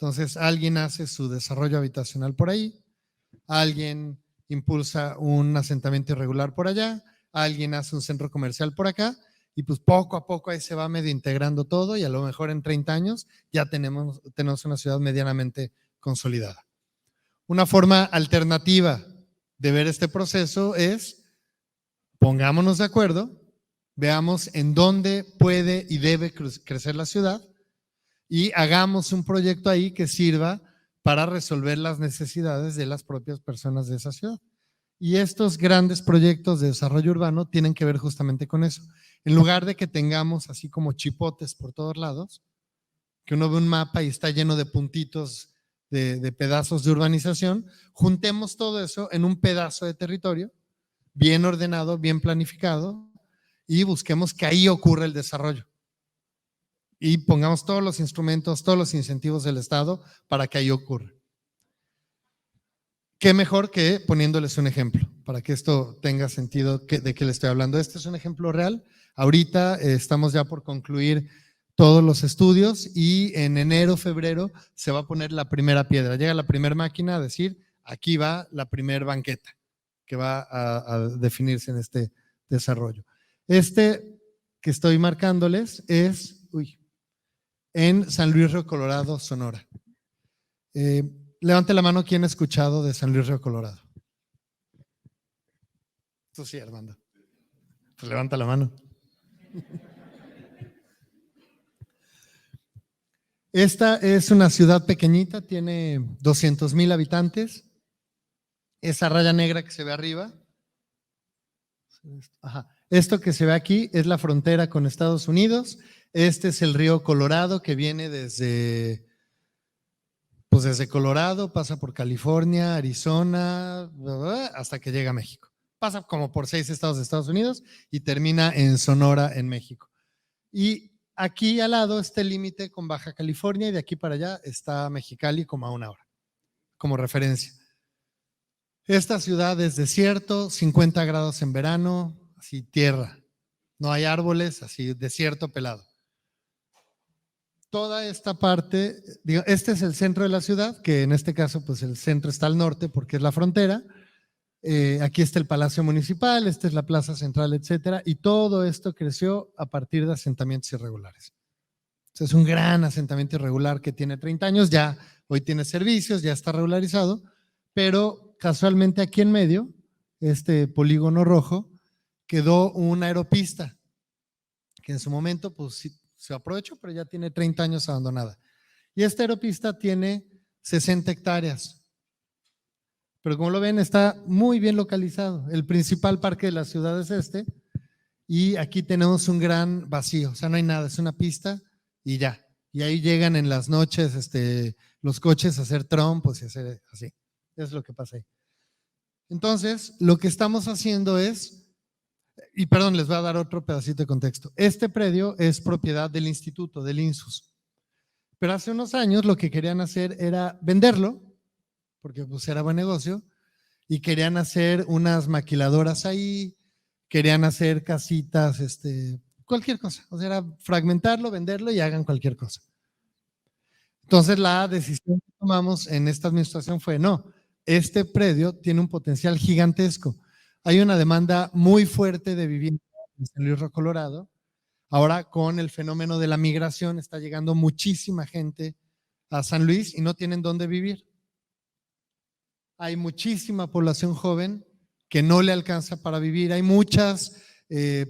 Entonces, alguien hace su desarrollo habitacional por ahí, alguien impulsa un asentamiento irregular por allá, alguien hace un centro comercial por acá y pues poco a poco ahí se va medio integrando todo y a lo mejor en 30 años ya tenemos una ciudad medianamente consolidada. Una forma alternativa de ver este proceso es pongámonos de acuerdo, veamos en dónde puede y debe crecer la ciudad y hagamos un proyecto ahí que sirva para resolver las necesidades de las propias personas de esa ciudad. Y estos grandes proyectos de desarrollo urbano tienen que ver justamente con eso. En lugar de que tengamos así como chipotes por todos lados, que uno ve un mapa y está lleno de puntitos de pedazos de urbanización, juntemos todo eso en un pedazo de territorio bien ordenado, bien planificado y busquemos que ahí ocurra el desarrollo. Y pongamos todos los instrumentos, todos los incentivos del Estado para que ahí ocurra. Qué mejor que poniéndoles un ejemplo, para que esto tenga sentido de qué le estoy hablando. Este es un ejemplo real. Ahorita estamos ya por concluir todos los estudios y en enero, febrero se va a poner la primera piedra. Llega la primera máquina a decir, aquí va la primera banqueta que va a definirse en este desarrollo. Este que estoy marcándoles es en San Luis Río Colorado, Sonora. Levante la mano quien ha escuchado de San Luis Río Colorado. Tú sí, Armando. Pues levanta la mano. Esta es una ciudad pequeñita, tiene 200,000 habitantes. Esa raya negra que se ve arriba, esto que se ve aquí es la frontera con Estados Unidos. Este es el río Colorado que viene desde Colorado, pasa por California, Arizona, hasta que llega a México. Pasa como por 6 estados de Estados Unidos y termina en Sonora, en México. Y aquí al lado está el límite con Baja California y de aquí para allá está Mexicali como a 1 hora, como referencia. Esta ciudad es desierto, 50 grados en verano, así tierra, no hay árboles, así desierto pelado. Toda esta parte, este es el centro de la ciudad, que en este caso pues el centro está al norte porque es la frontera. Aquí está el Palacio Municipal, esta es la Plaza Central, etcétera, y todo esto creció a partir de asentamientos irregulares. Es un gran asentamiento irregular que tiene 30 años, ya hoy tiene servicios, ya está regularizado, pero casualmente aquí en medio, este polígono rojo, quedó una aeropista que en su momento pues sí, se aprovechó, pero ya tiene 30 años abandonada. Y esta aeropista tiene 60 hectáreas. Pero como lo ven, está muy bien localizado. El principal parque de la ciudad es este. Y aquí tenemos un gran vacío. O sea, no hay nada, es una pista y ya. Y ahí llegan en las noches los coches a hacer trompos y hacer así. Es lo que pasa ahí. Entonces, lo que estamos haciendo es, y perdón, les voy a dar otro pedacito de contexto. Este predio es propiedad del instituto, del INSUS. Pero hace unos años lo que querían hacer era venderlo, porque pues era buen negocio, y querían hacer unas maquiladoras ahí, querían hacer casitas, cualquier cosa. O sea, era fragmentarlo, venderlo y hagan cualquier cosa. Entonces la decisión que tomamos en esta administración fue, no, este predio tiene un potencial gigantesco. Hay una demanda muy fuerte de vivienda en San Luis Río Colorado. Ahora con el fenómeno de la migración está llegando muchísima gente a San Luis y no tienen dónde vivir. Hay muchísima población joven que no le alcanza para vivir. Hay muchas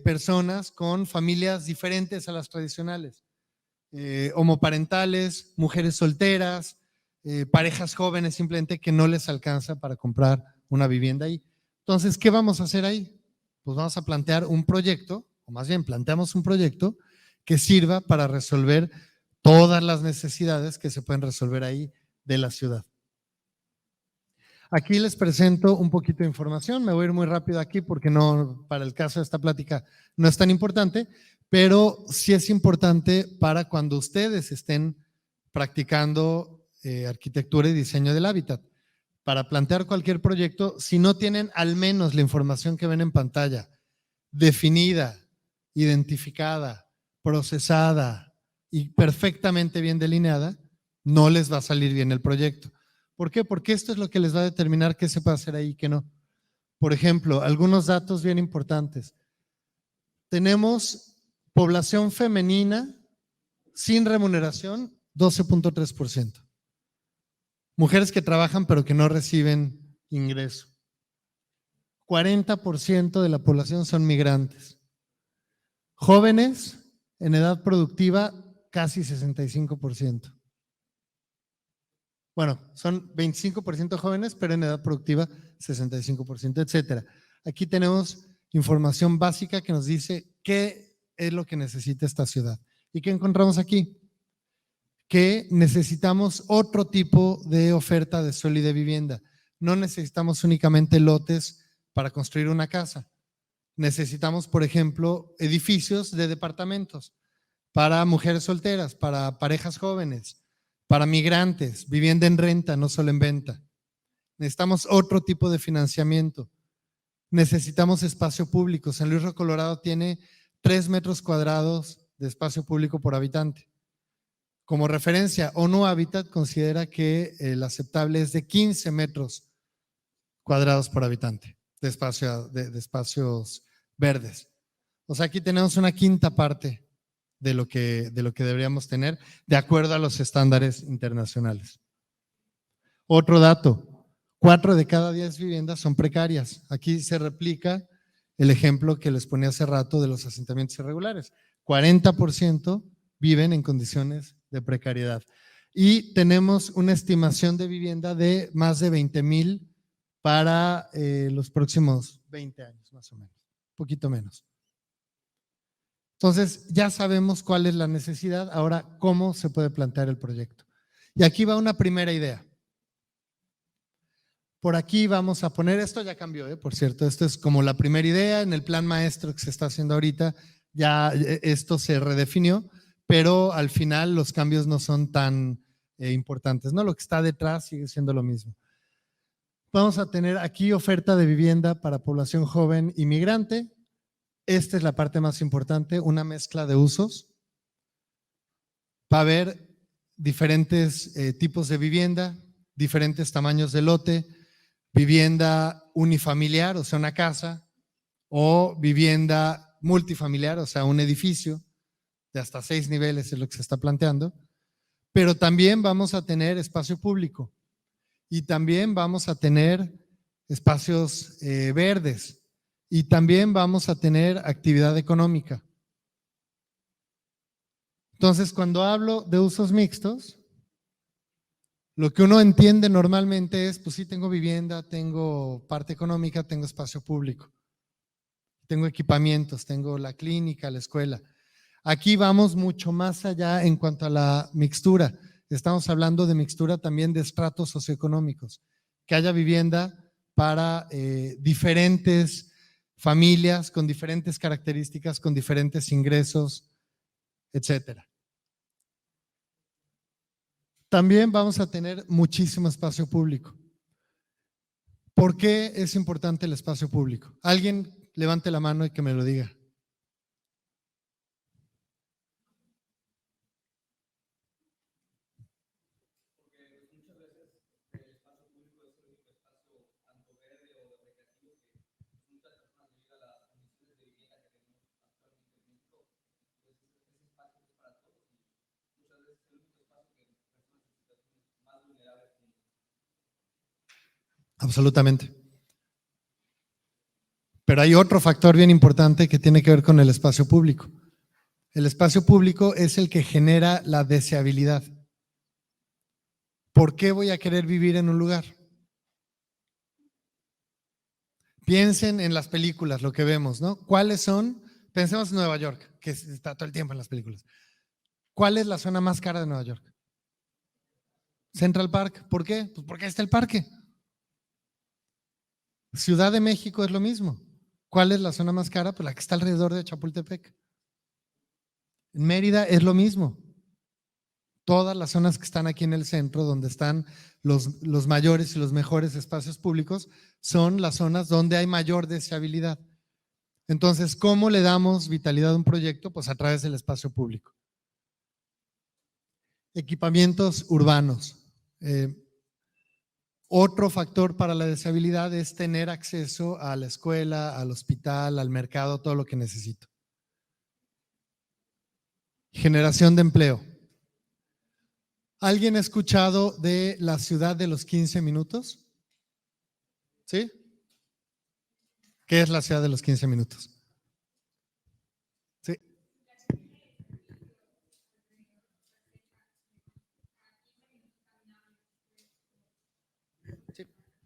personas con familias diferentes a las tradicionales. Homoparentales, mujeres solteras, parejas jóvenes simplemente que no les alcanza para comprar una vivienda ahí. Entonces, ¿qué vamos a hacer ahí? Pues vamos a plantear un proyecto, o más bien planteamos un proyecto que sirva para resolver todas las necesidades que se pueden resolver ahí de la ciudad. Aquí les presento un poquito de información, me voy a ir muy rápido aquí porque no, para el caso de esta plática no es tan importante, pero sí es importante para cuando ustedes estén practicando arquitectura y diseño del hábitat. Para plantear cualquier proyecto, si no tienen al menos la información que ven en pantalla definida, identificada, procesada y perfectamente bien delineada, no les va a salir bien el proyecto. ¿Por qué? Porque esto es lo que les va a determinar qué se puede hacer ahí y qué no. Por ejemplo, algunos datos bien importantes. Tenemos población femenina sin remuneración, 12.3%. Mujeres que trabajan pero que no reciben ingreso. 40% de la población son migrantes. Jóvenes en edad productiva, casi 65%. Bueno, son 25% jóvenes, pero en edad productiva 65%, etcétera. Aquí tenemos información básica que nos dice qué es lo que necesita esta ciudad. ¿Y qué encontramos aquí? Que necesitamos otro tipo de oferta de suelo y de vivienda. No necesitamos únicamente lotes para construir una casa. Necesitamos, por ejemplo, edificios de departamentos para mujeres solteras, para parejas jóvenes, para migrantes, vivienda en renta, no solo en venta. Necesitamos otro tipo de financiamiento. Necesitamos espacio público. San Luis Río Colorado tiene 3 metros cuadrados de espacio público por habitante. Como referencia, ONU Habitat considera que el aceptable es de 15 metros cuadrados por habitante de espacios verdes. O sea, aquí tenemos una quinta parte de lo que deberíamos tener de acuerdo a los estándares internacionales. Otro dato, 4 de cada 10 viviendas son precarias. Aquí se replica el ejemplo que les ponía hace rato de los asentamientos irregulares. 40% viven en condiciones de precariedad. Y tenemos una estimación de vivienda de más de 20,000 para los próximos 20 años, más o menos, un poquito menos. Entonces, ya sabemos cuál es la necesidad, ahora cómo se puede plantear el proyecto. Y aquí va una primera idea. Por aquí vamos a poner, esto ya cambió, por cierto, esto es como la primera idea, en el plan maestro que se está haciendo ahorita, ya esto se redefinió, pero al final los cambios no son tan importantes, ¿no? Lo que está detrás sigue siendo lo mismo. Vamos a tener aquí oferta de vivienda para población joven y migrante. Esta es la parte más importante, una mezcla de usos. Va a haber diferentes tipos de vivienda, diferentes tamaños de lote, vivienda unifamiliar, o sea, una casa, o vivienda multifamiliar, o sea, un edificio de hasta 6 niveles es lo que se está planteando. Pero también vamos a tener espacio público y también vamos a tener espacios verdes. Y también vamos a tener actividad económica. Entonces, cuando hablo de usos mixtos, lo que uno entiende normalmente es, pues sí, tengo vivienda, tengo parte económica, tengo espacio público, tengo equipamientos, tengo la clínica, la escuela. Aquí vamos mucho más allá en cuanto a la mixtura. Estamos hablando de mixtura también de estratos socioeconómicos, que haya vivienda para diferentes familias con diferentes características, con diferentes ingresos, etcétera. También vamos a tener muchísimo espacio público. ¿Por qué es importante el espacio público? Alguien levante la mano y que me lo diga. Absolutamente. Pero hay otro factor bien importante que tiene que ver con el espacio público. El espacio público es el que genera la deseabilidad. ¿Por qué voy a querer vivir en un lugar? Piensen en las películas, lo que vemos, ¿no? ¿Cuáles son? Pensemos en Nueva York, que está todo el tiempo en las películas. ¿Cuál es la zona más cara de Nueva York? Central Park. ¿Por qué? Pues porque ahí está el parque. Ciudad de México es lo mismo. ¿Cuál es la zona más cara? Pues la que está alrededor de Chapultepec. En Mérida es lo mismo. Todas las zonas que están aquí en el centro, donde están los mayores y los mejores espacios públicos, son las zonas donde hay mayor deseabilidad. Entonces, ¿cómo le damos vitalidad a un proyecto? Pues a través del espacio público. Equipamientos urbanos. Otro factor para la deshabilidad es tener acceso a la escuela, al hospital, al mercado, todo lo que necesito. Generación de empleo. ¿Alguien ha escuchado de la ciudad de los 15 minutos? ¿Sí? ¿Qué es la ciudad de los 15 minutos? Sí.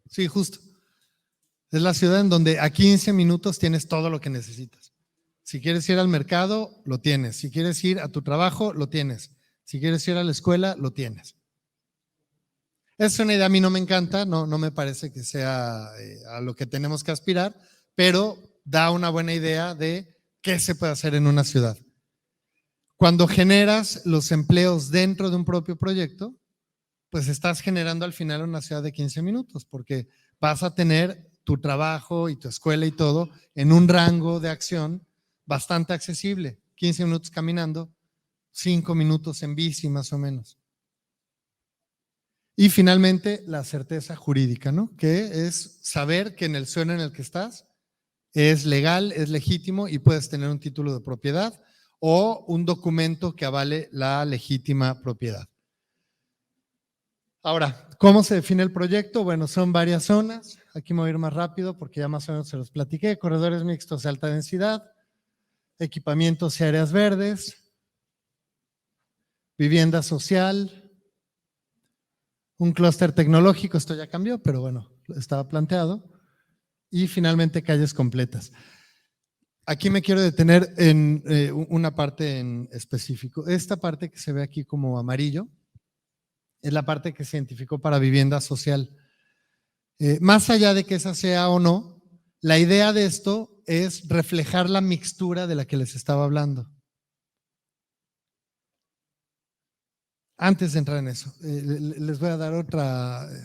Sí, justo. Es la ciudad en donde a 15 minutos tienes todo lo que necesitas. Si quieres ir al mercado, lo tienes. Si quieres ir a tu trabajo, lo tienes. Si quieres ir a la escuela, lo tienes. Es una idea, a mí no me encanta, no me parece que sea a lo que tenemos que aspirar, pero da una buena idea de qué se puede hacer en una ciudad. Cuando generas los empleos dentro de un propio proyecto, pues estás generando al final una ciudad de 15 minutos, porque vas a tener tu trabajo y tu escuela y todo en un rango de acción bastante accesible. 15 minutos caminando, 5 minutos en bici más o menos. Y finalmente, la certeza jurídica, ¿no? Que es saber que en el suelo en el que estás es legal, es legítimo y puedes tener un título de propiedad o un documento que avale la legítima propiedad. Ahora, ¿cómo se define el proyecto? Bueno, son varias zonas. Aquí me voy a ir más rápido porque ya más o menos se los platiqué. Corredores mixtos de alta densidad, equipamientos y áreas verdes, vivienda social, un clúster tecnológico, esto ya cambió, pero bueno, estaba planteado, y finalmente calles completas. Aquí me quiero detener en una parte en específico. Esta parte que se ve aquí como amarillo es la parte que se identificó para vivienda social. Más allá de que esa sea o no, la idea de esto es reflejar la mixtura de la que les estaba hablando. Antes de entrar en eso, les voy a dar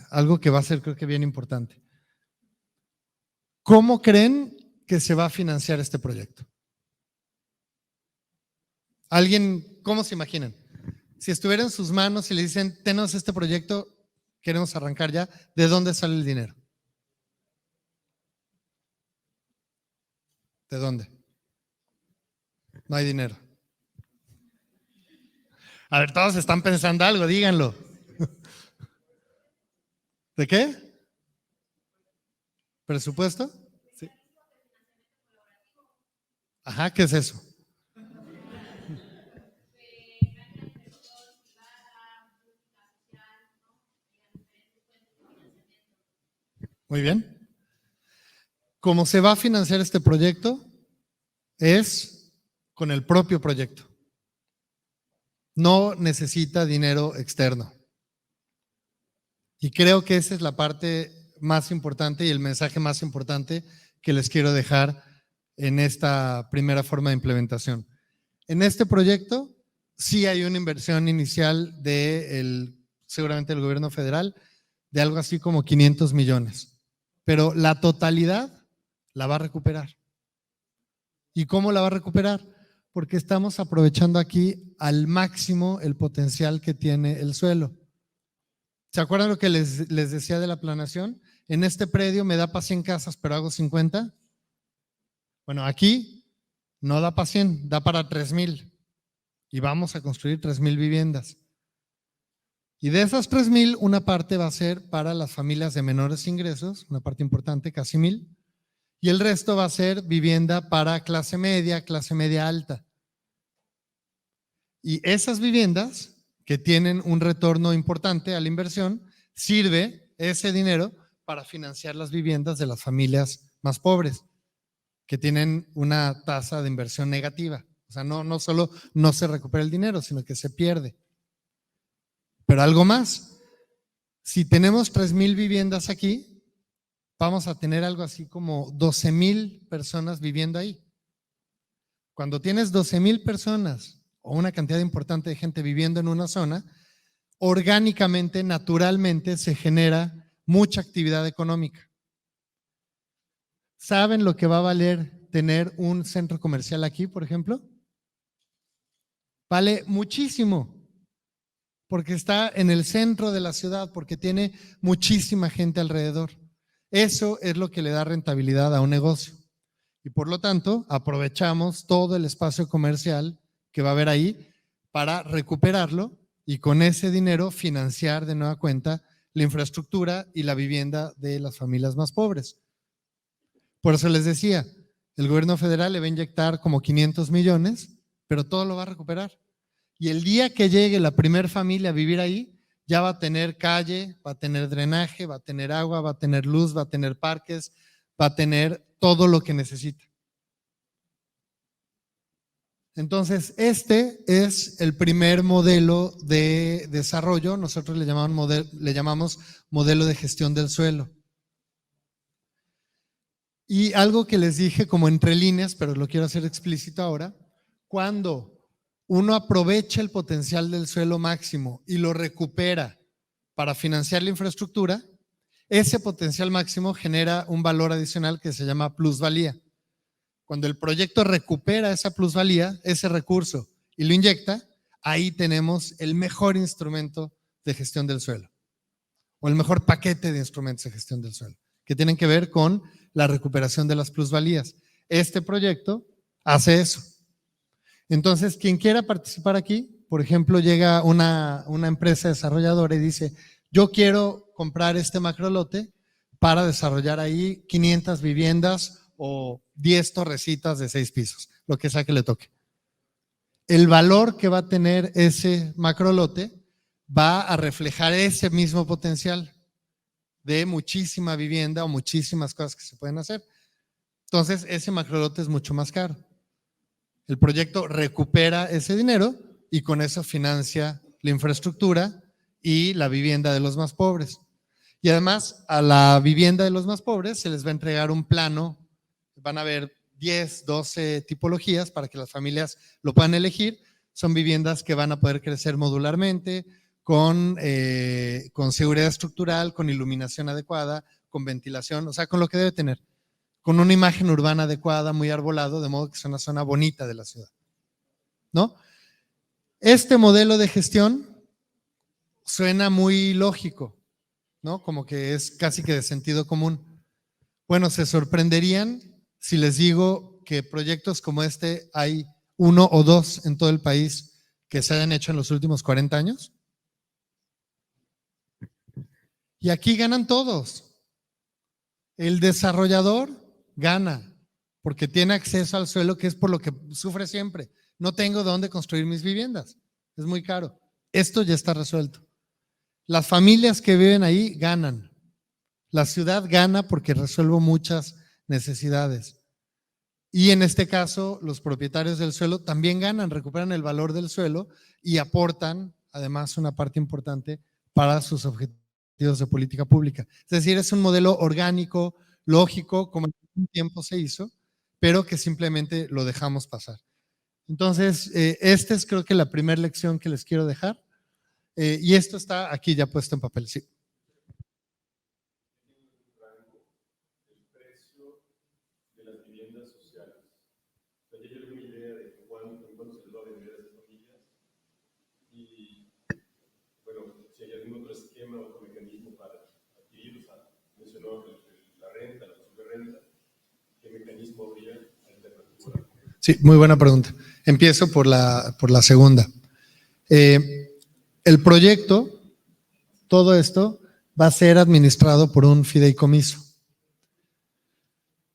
algo que va a ser creo que bien importante. ¿Cómo creen que se va a financiar este proyecto? ¿Alguien, cómo se imaginan? Si estuviera en sus manos y le dicen, tenemos este proyecto, queremos arrancar ya, ¿de dónde sale el dinero? ¿De dónde? No hay dinero. A ver, todos están pensando algo, díganlo. ¿De qué? ¿Presupuesto? Sí. Ajá, ¿qué es eso? Muy bien. ¿Cómo se va a financiar este proyecto? Es con el propio proyecto. No necesita dinero externo. Y creo que esa es la parte más importante y el mensaje más importante que les quiero dejar en esta primera forma de implementación. En este proyecto sí hay una inversión inicial seguramente del gobierno federal de algo así como 500 millones, pero la totalidad la va a recuperar. ¿Y cómo la va a recuperar? Porque estamos aprovechando aquí al máximo el potencial que tiene el suelo. ¿Se acuerdan lo que les decía de la planeación? En este predio me da para 100 casas, pero hago 50. Bueno, aquí no da para 100, da para 3,000. Y vamos a construir 3,000 viviendas. Y de esas 3,000, una parte va a ser para las familias de menores ingresos, una parte importante, casi 1,000. Y el resto va a ser vivienda para clase media alta. Y esas viviendas que tienen un retorno importante a la inversión, sirve ese dinero para financiar las viviendas de las familias más pobres, que tienen una tasa de inversión negativa. O sea, no solo no se recupera el dinero, sino que se pierde. Pero algo más, si tenemos 3,000 viviendas aquí, vamos a tener algo así como 12,000 personas viviendo ahí. Cuando tienes 12,000 personas o una cantidad importante de gente viviendo en una zona, orgánicamente, naturalmente se genera mucha actividad económica. ¿Saben lo que va a valer tener un centro comercial aquí, por ejemplo? Vale muchísimo. porque está en el centro de la ciudad, porque tiene muchísima gente alrededor. Eso es lo que le da rentabilidad a un negocio. Y por lo tanto, aprovechamos todo el espacio comercial que va a haber ahí para recuperarlo y con ese dinero financiar de nueva cuenta la infraestructura y la vivienda de las familias más pobres. Por eso les decía, el gobierno federal le va a inyectar como 500 millones, pero todo lo va a recuperar. Y el día que llegue la primer familia a vivir ahí, ya va a tener calle, va a tener drenaje, va a tener agua, va a tener luz, va a tener parques, va a tener todo lo que necesita. Entonces, este es el primer modelo de desarrollo. Nosotros le llamamos modelo de gestión del suelo. Y algo que les dije como entre líneas, pero lo quiero hacer explícito ahora, cuando uno aprovecha el potencial del suelo máximo y lo recupera para financiar la infraestructura, ese potencial máximo genera un valor adicional que se llama plusvalía. Cuando el proyecto recupera esa plusvalía, ese recurso, y lo inyecta, ahí tenemos el mejor instrumento de gestión del suelo, o el mejor paquete de instrumentos de gestión del suelo, que tienen que ver con la recuperación de las plusvalías. Este proyecto hace eso. Entonces, quien quiera participar aquí, por ejemplo, llega una empresa desarrolladora y dice, yo quiero comprar este macrolote para desarrollar ahí 500 viviendas o 10 torrecitas de 6 pisos, lo que sea que le toque. El valor que va a tener ese macrolote va a reflejar ese mismo potencial de muchísima vivienda o muchísimas cosas que se pueden hacer. Entonces, ese macrolote es mucho más caro. El proyecto recupera ese dinero y con eso financia la infraestructura y la vivienda de los más pobres. Y además, a la vivienda de los más pobres se les va a entregar un plano. Van a haber 10, 12 tipologías para que las familias lo puedan elegir. Son viviendas que van a poder crecer modularmente, con seguridad estructural, con iluminación adecuada, con ventilación, o sea, con lo que debe tener, con una imagen urbana adecuada, muy arbolado, de modo que es una zona bonita de la ciudad, ¿no? Este modelo de gestión suena muy lógico, ¿no? Como que es casi que de sentido común. Bueno, se sorprenderían si les digo que proyectos como este hay 1 o 2 en todo el país que se hayan hecho en los últimos 40 años. Y aquí ganan todos. El desarrollador gana porque tiene acceso al suelo, que es por lo que sufre siempre. No tengo dónde construir mis viviendas. Es muy caro. Esto ya está resuelto. Las familias que viven ahí ganan. La ciudad gana porque resuelvo muchas necesidades. Y en este caso, los propietarios del suelo también ganan, recuperan el valor del suelo y aportan, además, una parte importante para sus objetivos de política pública. Es decir, es un modelo orgánico, lógico, como en un tiempo se hizo, pero que simplemente lo dejamos pasar. Entonces, esta es creo que la primera lección que les quiero dejar. Y esto está aquí ya puesto en papel, sí. El precio de las viviendas sociales. O sea, yo tengo una idea de cuánto se les va a vender a esas familias y, bueno, si hay algún otro esquema o otro mecanismo para adquirirlos. Mencionó la renta, la subrenta. ¿Qué mecanismo habría alternativo? Sí, muy buena pregunta. Empiezo por la segunda. El proyecto, todo esto, va a ser administrado por un fideicomiso.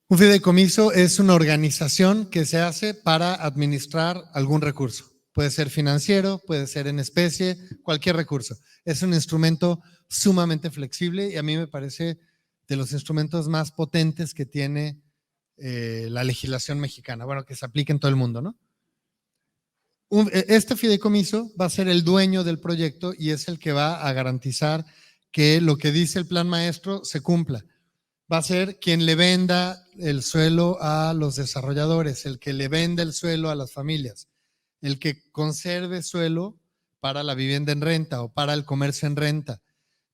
Un fideicomiso es una organización que se hace para administrar algún recurso. Puede ser financiero, puede ser en especie, cualquier recurso. Es un instrumento sumamente flexible y a mí me parece de los instrumentos más potentes que tiene la legislación mexicana, bueno, que se aplica en todo el mundo, ¿no? Este fideicomiso va a ser el dueño del proyecto y es el que va a garantizar que lo que dice el plan maestro se cumpla. Va a ser quien le venda el suelo a los desarrolladores, el que le venda el suelo a las familias, el que conserve suelo para la vivienda en renta o para el comercio en renta.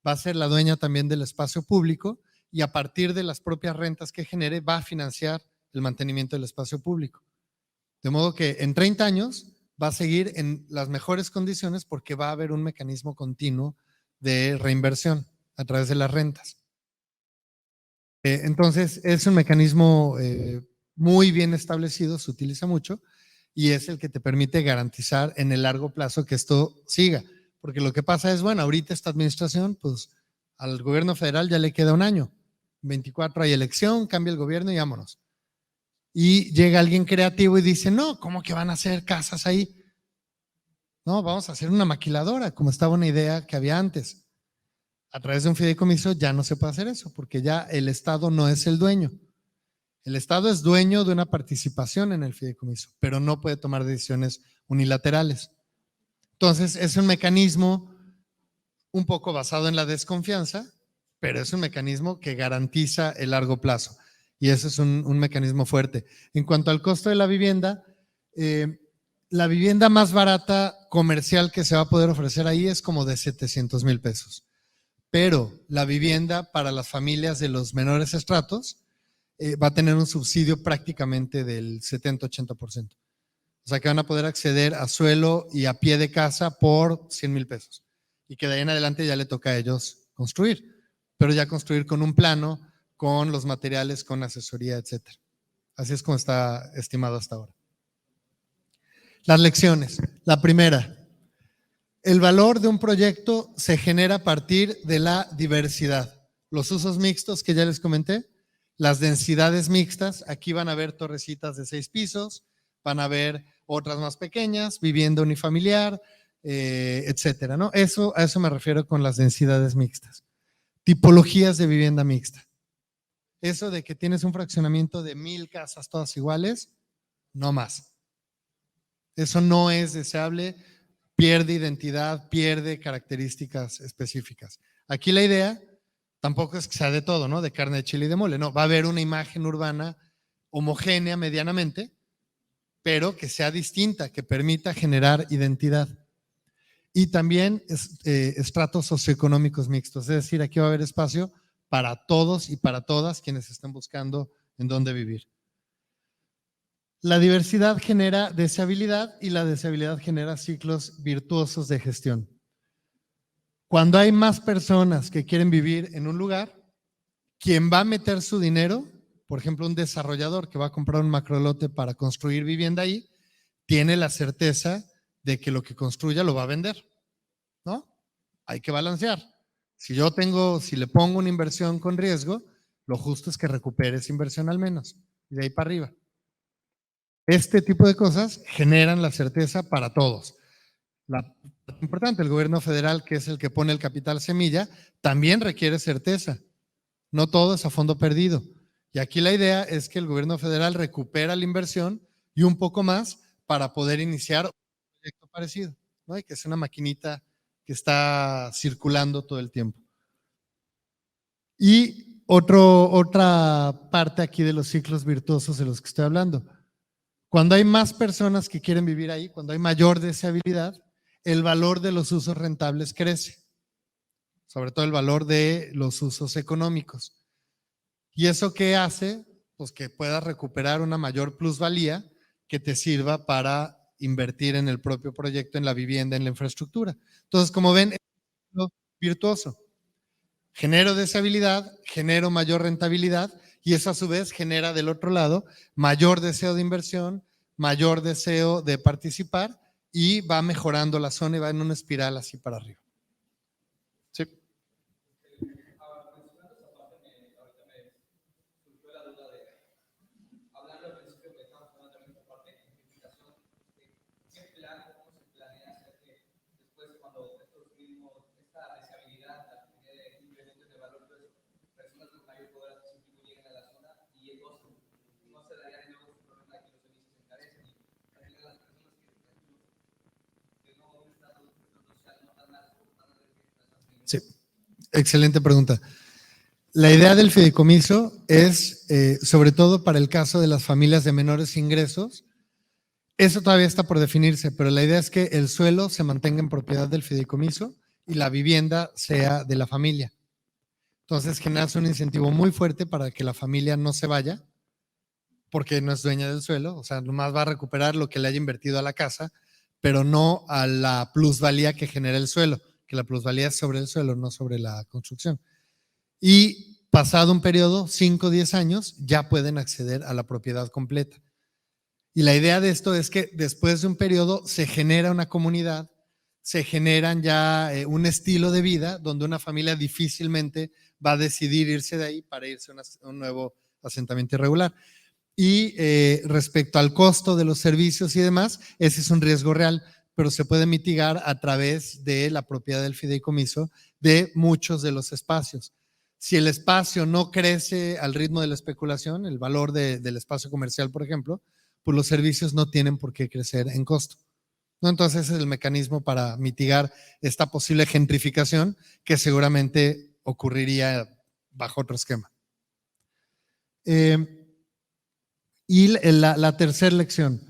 Va a ser la dueña también del espacio público y a partir de las propias rentas que genere va a financiar el mantenimiento del espacio público. De modo que en 30 años va a seguir en las mejores condiciones porque va a haber un mecanismo continuo de reinversión a través de las rentas. Entonces, es un mecanismo muy bien establecido, se utiliza mucho y es el que te permite garantizar en el largo plazo que esto siga. Porque lo que pasa es, bueno, ahorita esta administración, pues al gobierno federal ya le queda un año. 24 hay elección, cambia el gobierno y vámonos. Y llega alguien creativo y dice, no, ¿cómo que van a hacer casas ahí? No, vamos a hacer una maquiladora, como estaba una idea que había antes. A través de un fideicomiso ya no se puede hacer eso, porque ya el Estado no es el dueño. El Estado es dueño de una participación en el fideicomiso, pero no puede tomar decisiones unilaterales. Entonces, es un mecanismo un poco basado en la desconfianza, pero es un mecanismo que garantiza el largo plazo. Y eso es un mecanismo fuerte. En cuanto al costo de la vivienda más barata comercial que se va a poder ofrecer ahí es como de 700,000 pesos. Pero la vivienda para las familias de los menores estratos va a tener un subsidio prácticamente del 70-80%. O sea que van a poder acceder a suelo y a pie de casa por 100,000 pesos. Y que de ahí en adelante ya le toca a ellos construir, pero ya construir con un plano, con los materiales, con asesoría, etcétera. Así es como está estimado hasta ahora. Las lecciones. La primera, el valor de un proyecto se genera a partir de la diversidad. Los usos mixtos que ya les comenté, las densidades mixtas, aquí van a ver torrecitas de 6 pisos, van a ver otras más pequeñas, vivienda unifamiliar, etcétera, ¿no? A eso me refiero con las densidades mixtas. Tipologías de vivienda mixta. Eso de que tienes un fraccionamiento de 1,000 casas todas iguales, no más. Eso no es deseable, pierde identidad, pierde características específicas. Aquí la idea tampoco es que sea de todo, ¿no? De carne de chile y de mole, no. Va a haber una imagen urbana homogénea medianamente, pero que sea distinta, que permita generar identidad. Y también estratos socioeconómicos mixtos, es decir, aquí va a haber espacio para todos y para todas quienes estén buscando en dónde vivir. La diversidad genera deseabilidad y la deseabilidad genera ciclos virtuosos de gestión. Cuando hay más personas que quieren vivir en un lugar, quien va a meter su dinero, por ejemplo, un desarrollador que va a comprar un macrolote para construir vivienda ahí, tiene la certeza de que lo que construya lo va a vender, ¿no? Hay que balancear. Si le pongo una inversión con riesgo, lo justo es que recupere esa inversión al menos, y de ahí para arriba. Este tipo de cosas generan la certeza para todos. Importante, el gobierno federal, que es el que pone el capital semilla, también requiere certeza. No todo es a fondo perdido. Y aquí la idea es que el gobierno federal recupera la inversión y un poco más para poder iniciar un proyecto parecido, ¿no? Y que es una maquinita que está circulando todo el tiempo. Y otra parte aquí de los ciclos virtuosos de los que estoy hablando. Cuando hay más personas que quieren vivir ahí, cuando hay mayor deseabilidad, el valor de los usos rentables crece, sobre todo el valor de los usos económicos. ¿Y eso qué hace? Pues que puedas recuperar una mayor plusvalía que te sirva para invertir en el propio proyecto, en la vivienda, en la infraestructura. Entonces, como ven, es un ciclo virtuoso. Genero deseabilidad, genero mayor rentabilidad y eso a su vez genera del otro lado mayor deseo de inversión, mayor deseo de participar y va mejorando la zona y va en una espiral así para arriba. Sí. Sí, excelente pregunta. La idea del fideicomiso es, sobre todo para el caso de las familias de menores ingresos, eso todavía está por definirse, pero la idea es que el suelo se mantenga en propiedad del fideicomiso y la vivienda sea de la familia. Entonces generas un incentivo muy fuerte para que la familia no se vaya, porque no es dueña del suelo, o sea, nomás va a recuperar lo que le haya invertido a la casa, pero no a la plusvalía que genera el suelo, que la plusvalía es sobre el suelo, no sobre la construcción. Y pasado un periodo, 5 o 10 años, ya pueden acceder a la propiedad completa. Y la idea de esto es que después de un periodo se genera una comunidad, se generan ya un estilo de vida donde una familia difícilmente va a decidir irse de ahí para irse a un nuevo asentamiento irregular. Y respecto al costo de los servicios y demás, ese es un riesgo real, pero se puede mitigar a través de la propiedad del fideicomiso de muchos de los espacios. Si el espacio no crece al ritmo de la especulación, el valor del espacio comercial, por ejemplo, pues los servicios no tienen por qué crecer en costo, ¿no? Entonces ese es el mecanismo para mitigar esta posible gentrificación que seguramente ocurriría bajo otro esquema. Y la tercera lección: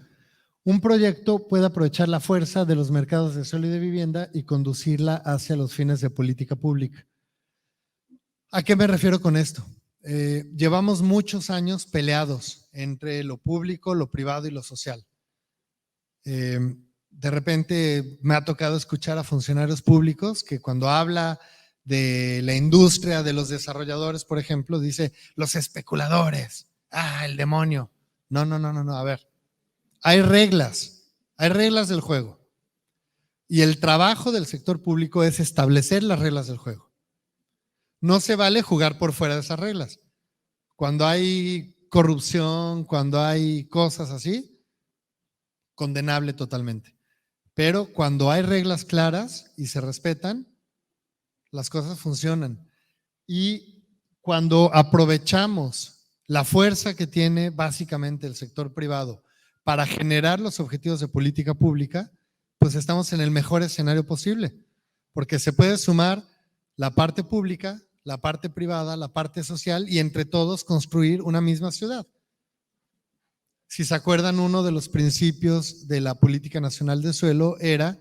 un proyecto puede aprovechar la fuerza de los mercados de suelo y de vivienda y conducirla hacia los fines de política pública. ¿A qué me refiero con esto? Llevamos muchos años peleados entre lo público, lo privado y lo social. De repente me ha tocado escuchar a funcionarios públicos que cuando habla de la industria, de los desarrolladores, por ejemplo, dice los especuladores, el demonio. No, a ver, hay reglas del juego. Y el trabajo del sector público es establecer las reglas del juego. No se vale jugar por fuera de esas reglas. Cuando hay corrupción, cuando hay cosas así, condenable totalmente. Pero cuando hay reglas claras y se respetan, las cosas funcionan. Y cuando aprovechamos la fuerza que tiene básicamente el sector privado para generar los objetivos de política pública, pues estamos en el mejor escenario posible, porque se puede sumar la parte pública, la parte privada, la parte social y entre todos construir una misma ciudad. Si se acuerdan, uno de los principios de la política nacional de suelo era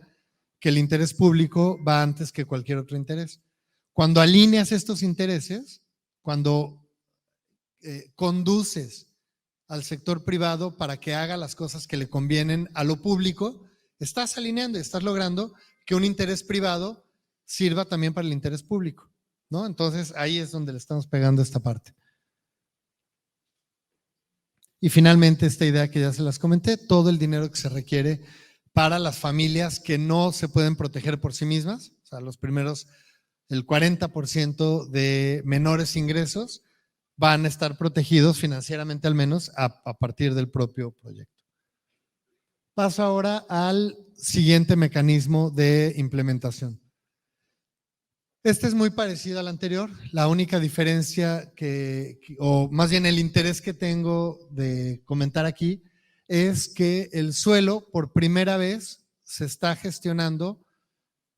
que el interés público va antes que cualquier otro interés. Cuando alineas estos intereses, cuando conduces al sector privado para que haga las cosas que le convienen a lo público, estás alineando y estás logrando que un interés privado sirva también para el interés público, ¿no? Entonces ahí es donde le estamos pegando esta parte. Y finalmente esta idea que ya se las comenté, todo el dinero que se requiere para las familias que no se pueden proteger por sí mismas, o sea, los primeros, el 40% de menores ingresos van a estar protegidos financieramente al menos a partir del propio proyecto. Paso ahora al siguiente mecanismo de implementación. Este es muy parecido al anterior. La única diferencia o más bien el interés que tengo de comentar aquí es que el suelo por primera vez se está gestionando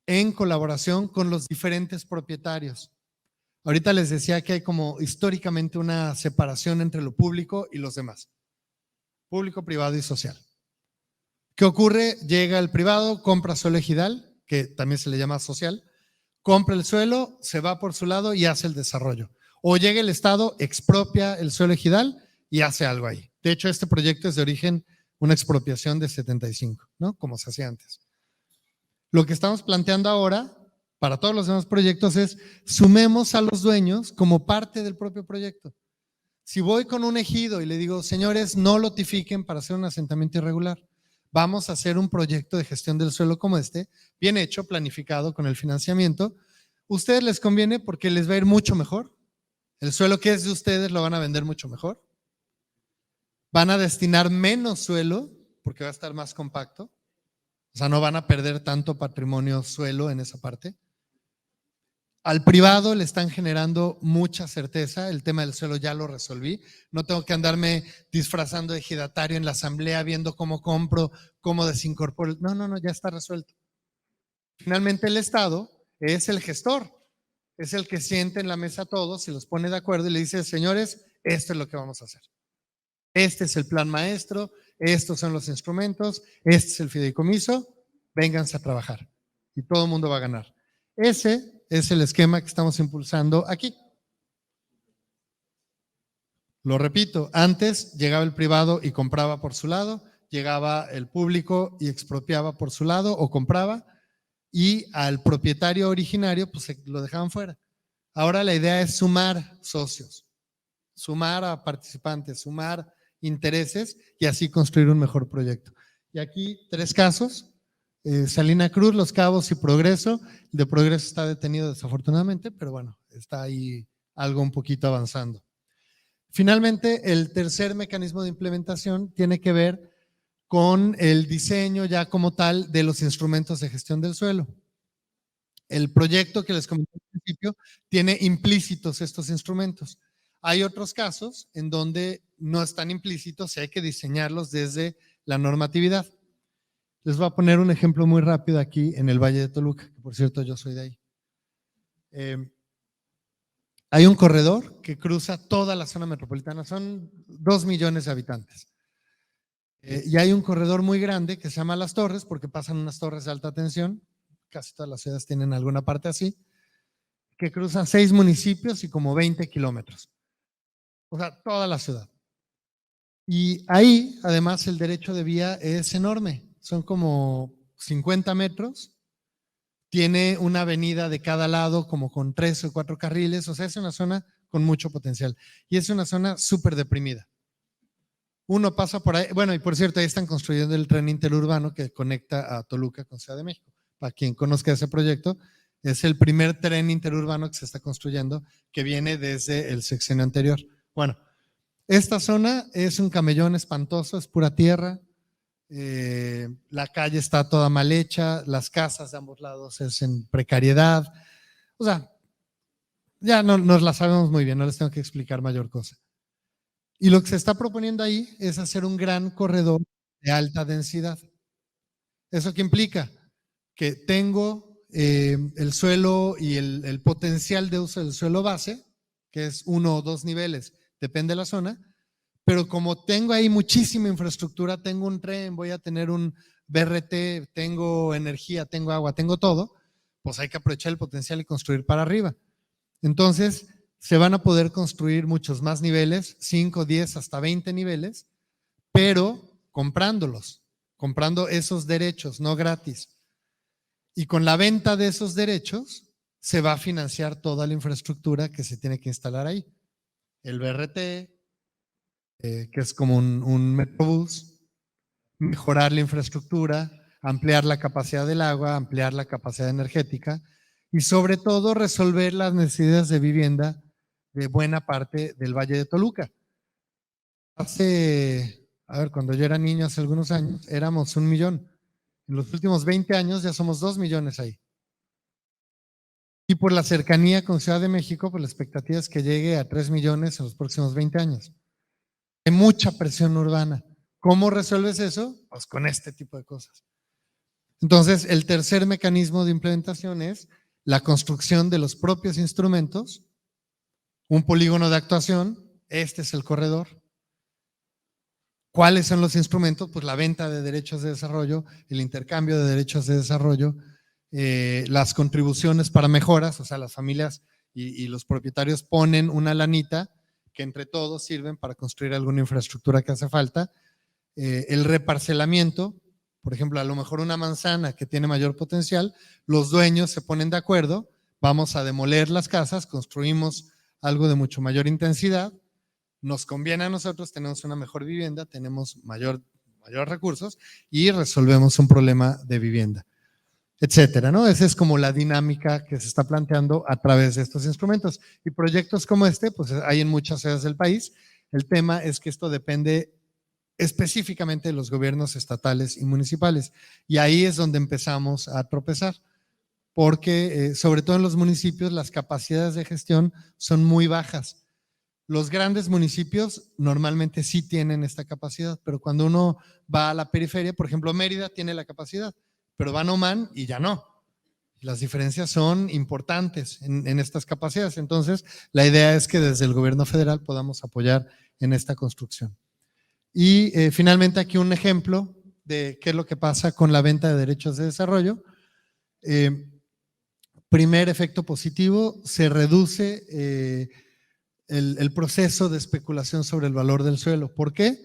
en colaboración con los diferentes propietarios. Ahorita les decía que hay como históricamente una separación entre lo público y los demás. Público, privado y social. ¿Qué ocurre? Llega el privado, compra suelo ejidal, que también se le llama social, compra el suelo, se va por su lado y hace el desarrollo. O llega el Estado, expropia el suelo ejidal y hace algo ahí. De hecho, este proyecto es de origen una expropiación de 75, ¿no? Como se hacía antes. Lo que estamos planteando ahora para todos los demás proyectos es sumemos a los dueños como parte del propio proyecto. Si voy con un ejido y le digo, señores, no lotifiquen para hacer un asentamiento irregular, vamos a hacer un proyecto de gestión del suelo como este, bien hecho, planificado con el financiamiento. ¿Ustedes les conviene porque les va a ir mucho mejor? El suelo que es de ustedes lo van a vender mucho mejor. Van a destinar menos suelo porque va a estar más compacto. O sea, no van a perder tanto patrimonio suelo en esa parte. Al privado le están generando mucha certeza. El tema del suelo ya lo resolví. No tengo que andarme disfrazando de ejidatario en la asamblea viendo cómo compro, cómo desincorporo. No, ya está resuelto. Finalmente el Estado es el gestor. Es el que siente en la mesa a todos y los pone de acuerdo y le dice, señores, esto es lo que vamos a hacer. Este es el plan maestro, estos son los instrumentos, este es el fideicomiso, vénganse a trabajar. Y todo el mundo va a ganar. Ese es el esquema que estamos impulsando aquí. Lo repito, antes llegaba el privado y compraba por su lado, llegaba el público y expropiaba por su lado o compraba, y al propietario originario pues lo dejaban fuera. Ahora la idea es sumar socios, sumar a participantes, sumar intereses y así construir un mejor proyecto. Y aquí 3 casos, Salina Cruz, Los Cabos y Progreso. El de Progreso está detenido desafortunadamente, pero bueno, está ahí algo un poquito avanzando. Finalmente, el tercer mecanismo de implementación tiene que ver con el diseño ya como tal de los instrumentos de gestión del suelo. El proyecto que les comenté al principio tiene implícitos estos instrumentos. Hay otros casos en donde no están implícitos y hay que diseñarlos desde la normatividad. Les voy a poner un ejemplo muy rápido aquí en el Valle de Toluca, que por cierto yo soy de ahí. Hay un corredor que cruza toda la zona metropolitana, son 2 millones de habitantes. Y hay un corredor muy grande que se llama Las Torres, porque pasan unas torres de alta tensión, casi todas las ciudades tienen alguna parte así, que cruza 6 municipios y como 20 kilómetros. O sea, toda la ciudad. Y ahí, además, el derecho de vía es enorme, son como 50 metros, tiene una avenida de cada lado como con 3 o 4 carriles, o sea, es una zona con mucho potencial y es una zona súper deprimida. Uno pasa por ahí, bueno, y por cierto, ahí están construyendo el tren interurbano que conecta a Toluca con Ciudad de México. Para quien conozca ese proyecto, es el primer tren interurbano que se está construyendo, que viene desde el sexenio anterior. Bueno, esta zona es un camellón espantoso, es pura tierra, la calle está toda mal hecha, las casas de ambos lados es en precariedad, o sea, ya no nos la sabemos muy bien, no les tengo que explicar mayor cosa. Y lo que se está proponiendo ahí es hacer un gran corredor de alta densidad. ¿Eso qué implica? Que tengo el suelo y el potencial de uso del suelo base, que es 1 o 2 niveles, depende de la zona, pero como tengo ahí muchísima infraestructura, tengo un tren, voy a tener un BRT, tengo energía, tengo agua, tengo todo, pues hay que aprovechar el potencial y construir para arriba. Entonces, se van a poder construir muchos más niveles, 5, 10, hasta 20 niveles, pero comprándolos, comprando esos derechos, no gratis. Y con la venta de esos derechos, se va a financiar toda la infraestructura que se tiene que instalar ahí. El BRT, que es como un metrobús, mejorar la infraestructura, ampliar la capacidad del agua, ampliar la capacidad energética y sobre todo resolver las necesidades de vivienda de buena parte del Valle de Toluca. Cuando yo era niño, hace algunos años, éramos 1 millón. En los últimos 20 años ya somos 2 millones ahí. Y por la cercanía con Ciudad de México, pues la expectativa es que llegue a 3 millones en los próximos 20 años. Hay mucha presión urbana. ¿Cómo resuelves eso? Pues con este tipo de cosas. Entonces, el tercer mecanismo de implementación es la construcción de los propios instrumentos, un polígono de actuación, este es el corredor. ¿Cuáles son los instrumentos? Pues la venta de derechos de desarrollo, el intercambio de derechos de desarrollo, las contribuciones para mejoras, o sea, las familias y los propietarios ponen una lanita que entre todos sirven para construir alguna infraestructura que hace falta, el reparcelamiento, por ejemplo, a lo mejor una manzana que tiene mayor potencial, los dueños se ponen de acuerdo, vamos a demoler las casas, construimos algo de mucho mayor intensidad, nos conviene a nosotros, tenemos una mejor vivienda, tenemos mayor recursos y resolvemos un problema de vivienda, etcétera, ¿no? Esa es como la dinámica que se está planteando a través de estos instrumentos. Y proyectos como este, pues hay en muchas ciudades del país. El tema es que esto depende específicamente de los gobiernos estatales y municipales. Y ahí es donde empezamos a tropezar, porque sobre todo en los municipios las capacidades de gestión son muy bajas. Los grandes municipios normalmente sí tienen esta capacidad, pero cuando uno va a la periferia, por ejemplo, Mérida tiene la capacidad, pero van a Oman y ya no. Las diferencias son importantes en estas capacidades. Entonces, la idea es que desde el gobierno federal podamos apoyar en esta construcción. Y finalmente aquí un ejemplo de qué es lo que pasa con la venta de derechos de desarrollo. Primer efecto positivo, se reduce el proceso de especulación sobre el valor del suelo. ¿Por qué?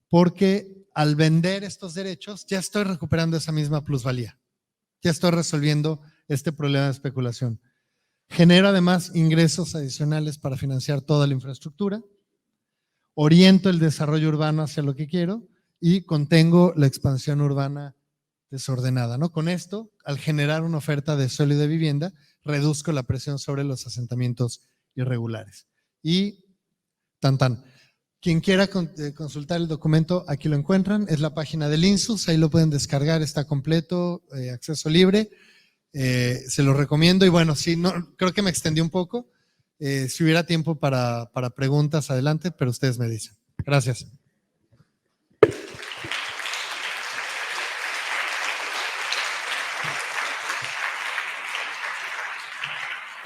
Porque al vender estos derechos, ya estoy recuperando esa misma plusvalía. Ya estoy resolviendo este problema de especulación. Genero además ingresos adicionales para financiar toda la infraestructura, oriento el desarrollo urbano hacia lo que quiero y contengo la expansión urbana desordenada, ¿no? Con esto, al generar una oferta de suelo y de vivienda, reduzco la presión sobre los asentamientos irregulares. Y tan. Quien quiera consultar el documento, aquí lo encuentran, es la página del INSUS, ahí lo pueden descargar, está completo, acceso libre, se lo recomiendo. Y bueno, sí, no, creo que me extendí un poco, si hubiera tiempo para preguntas, adelante, pero ustedes me dicen. Gracias.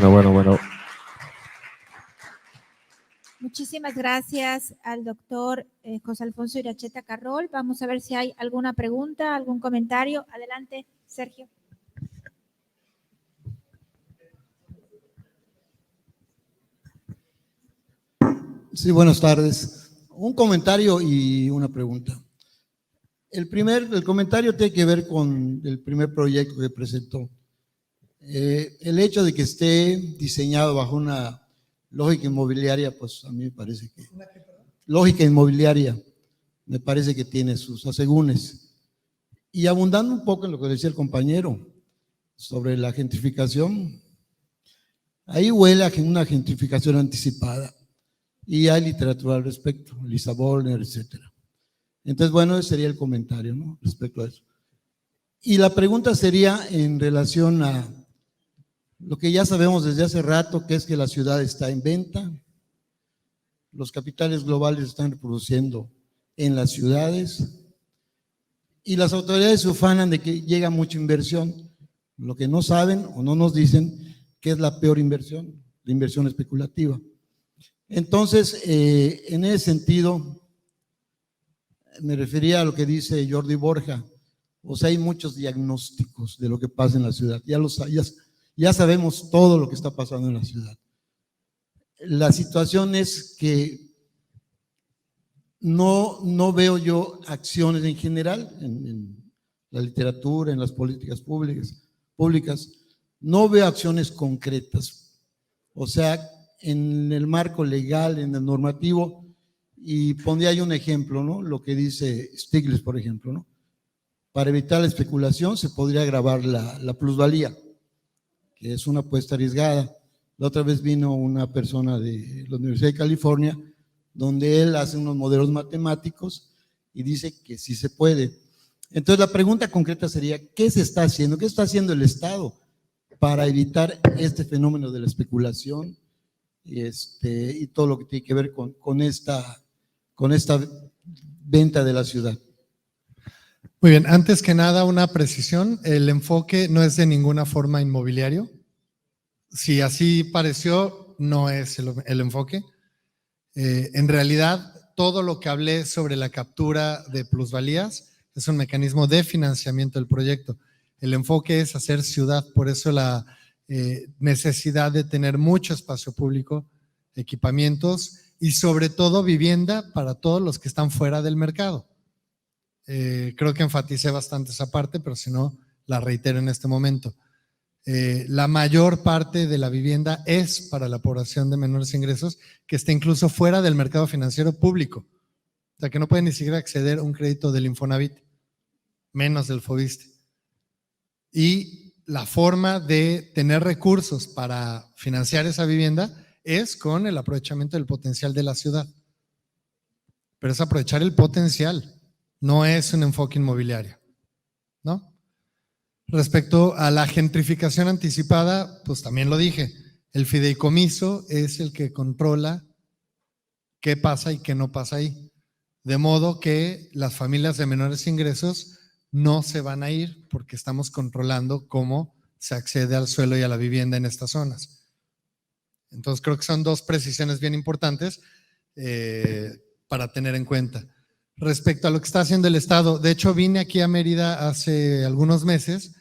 Bueno. Muchísimas gracias al doctor José Alfonso Iracheta Carrol. Vamos a ver si hay alguna pregunta, algún comentario. Adelante, Sergio. Sí, buenas tardes. Un comentario y una pregunta. El comentario tiene que ver con el primer proyecto que presentó. El hecho de que esté diseñado bajo una lógica inmobiliaria, pues a mí me parece que… Lógica inmobiliaria, me parece que tiene sus asegúnes. Y abundando un poco en lo que decía el compañero sobre la gentrificación, ahí huele a una gentrificación anticipada. Y hay literatura al respecto, Lisa Bollner, etcétera. Entonces, bueno, ese sería el comentario, ¿no?, respecto a eso. Y la pregunta sería en relación a lo que ya sabemos desde hace rato, que es que la ciudad está en venta, los capitales globales están reproduciendo en las ciudades y las autoridades se ufanan de que llega mucha inversión. Lo que no saben o no nos dicen que es la peor inversión, la inversión especulativa. Entonces, en ese sentido, me refería a lo que dice Jordi Borja. O sea, hay muchos diagnósticos de lo que pasa en la ciudad. Ya sabemos todo lo que está pasando en la ciudad. La situación es que no veo yo acciones en general, en la literatura, en las políticas públicas, no veo acciones concretas. O sea, en el marco legal, en el normativo, y pondría yo un ejemplo, ¿no? Lo que dice Stiglitz, por ejemplo, ¿no? Para evitar la especulación se podría grabar la plusvalía, que es una apuesta arriesgada. La otra vez vino una persona de la Universidad de California, donde él hace unos modelos matemáticos y dice que sí se puede. Entonces la pregunta concreta sería, ¿qué se está haciendo? ¿Qué está haciendo el Estado para evitar este fenómeno de la especulación y todo lo que tiene que ver con esta venta de la ciudad? Muy bien, antes que nada una precisión, el enfoque no es de ninguna forma inmobiliario. Si así pareció, no es el enfoque. En realidad, todo lo que hablé sobre la captura de plusvalías es un mecanismo de financiamiento del proyecto. El enfoque es hacer ciudad, por eso la necesidad de tener mucho espacio público, equipamientos y sobre todo vivienda para todos los que están fuera del mercado. Creo que enfaticé bastante esa parte, pero si no, la reitero en este momento. La mayor parte de la vivienda es para la población de menores ingresos que está incluso fuera del mercado financiero público. O sea, que no pueden ni siquiera acceder a un crédito del Infonavit, menos del Fobiste. Y la forma de tener recursos para financiar esa vivienda es con el aprovechamiento del potencial de la ciudad. Pero es aprovechar el potencial. No es un enfoque inmobiliario, ¿no? Respecto a la gentrificación anticipada, pues también lo dije, el fideicomiso es el que controla qué pasa y qué no pasa ahí. De modo que las familias de menores ingresos no se van a ir porque estamos controlando cómo se accede al suelo y a la vivienda en estas zonas. Entonces creo que son dos precisiones bien importantes para tener en cuenta. Respecto a lo que está haciendo el Estado, de hecho vine aquí a Mérida hace algunos meses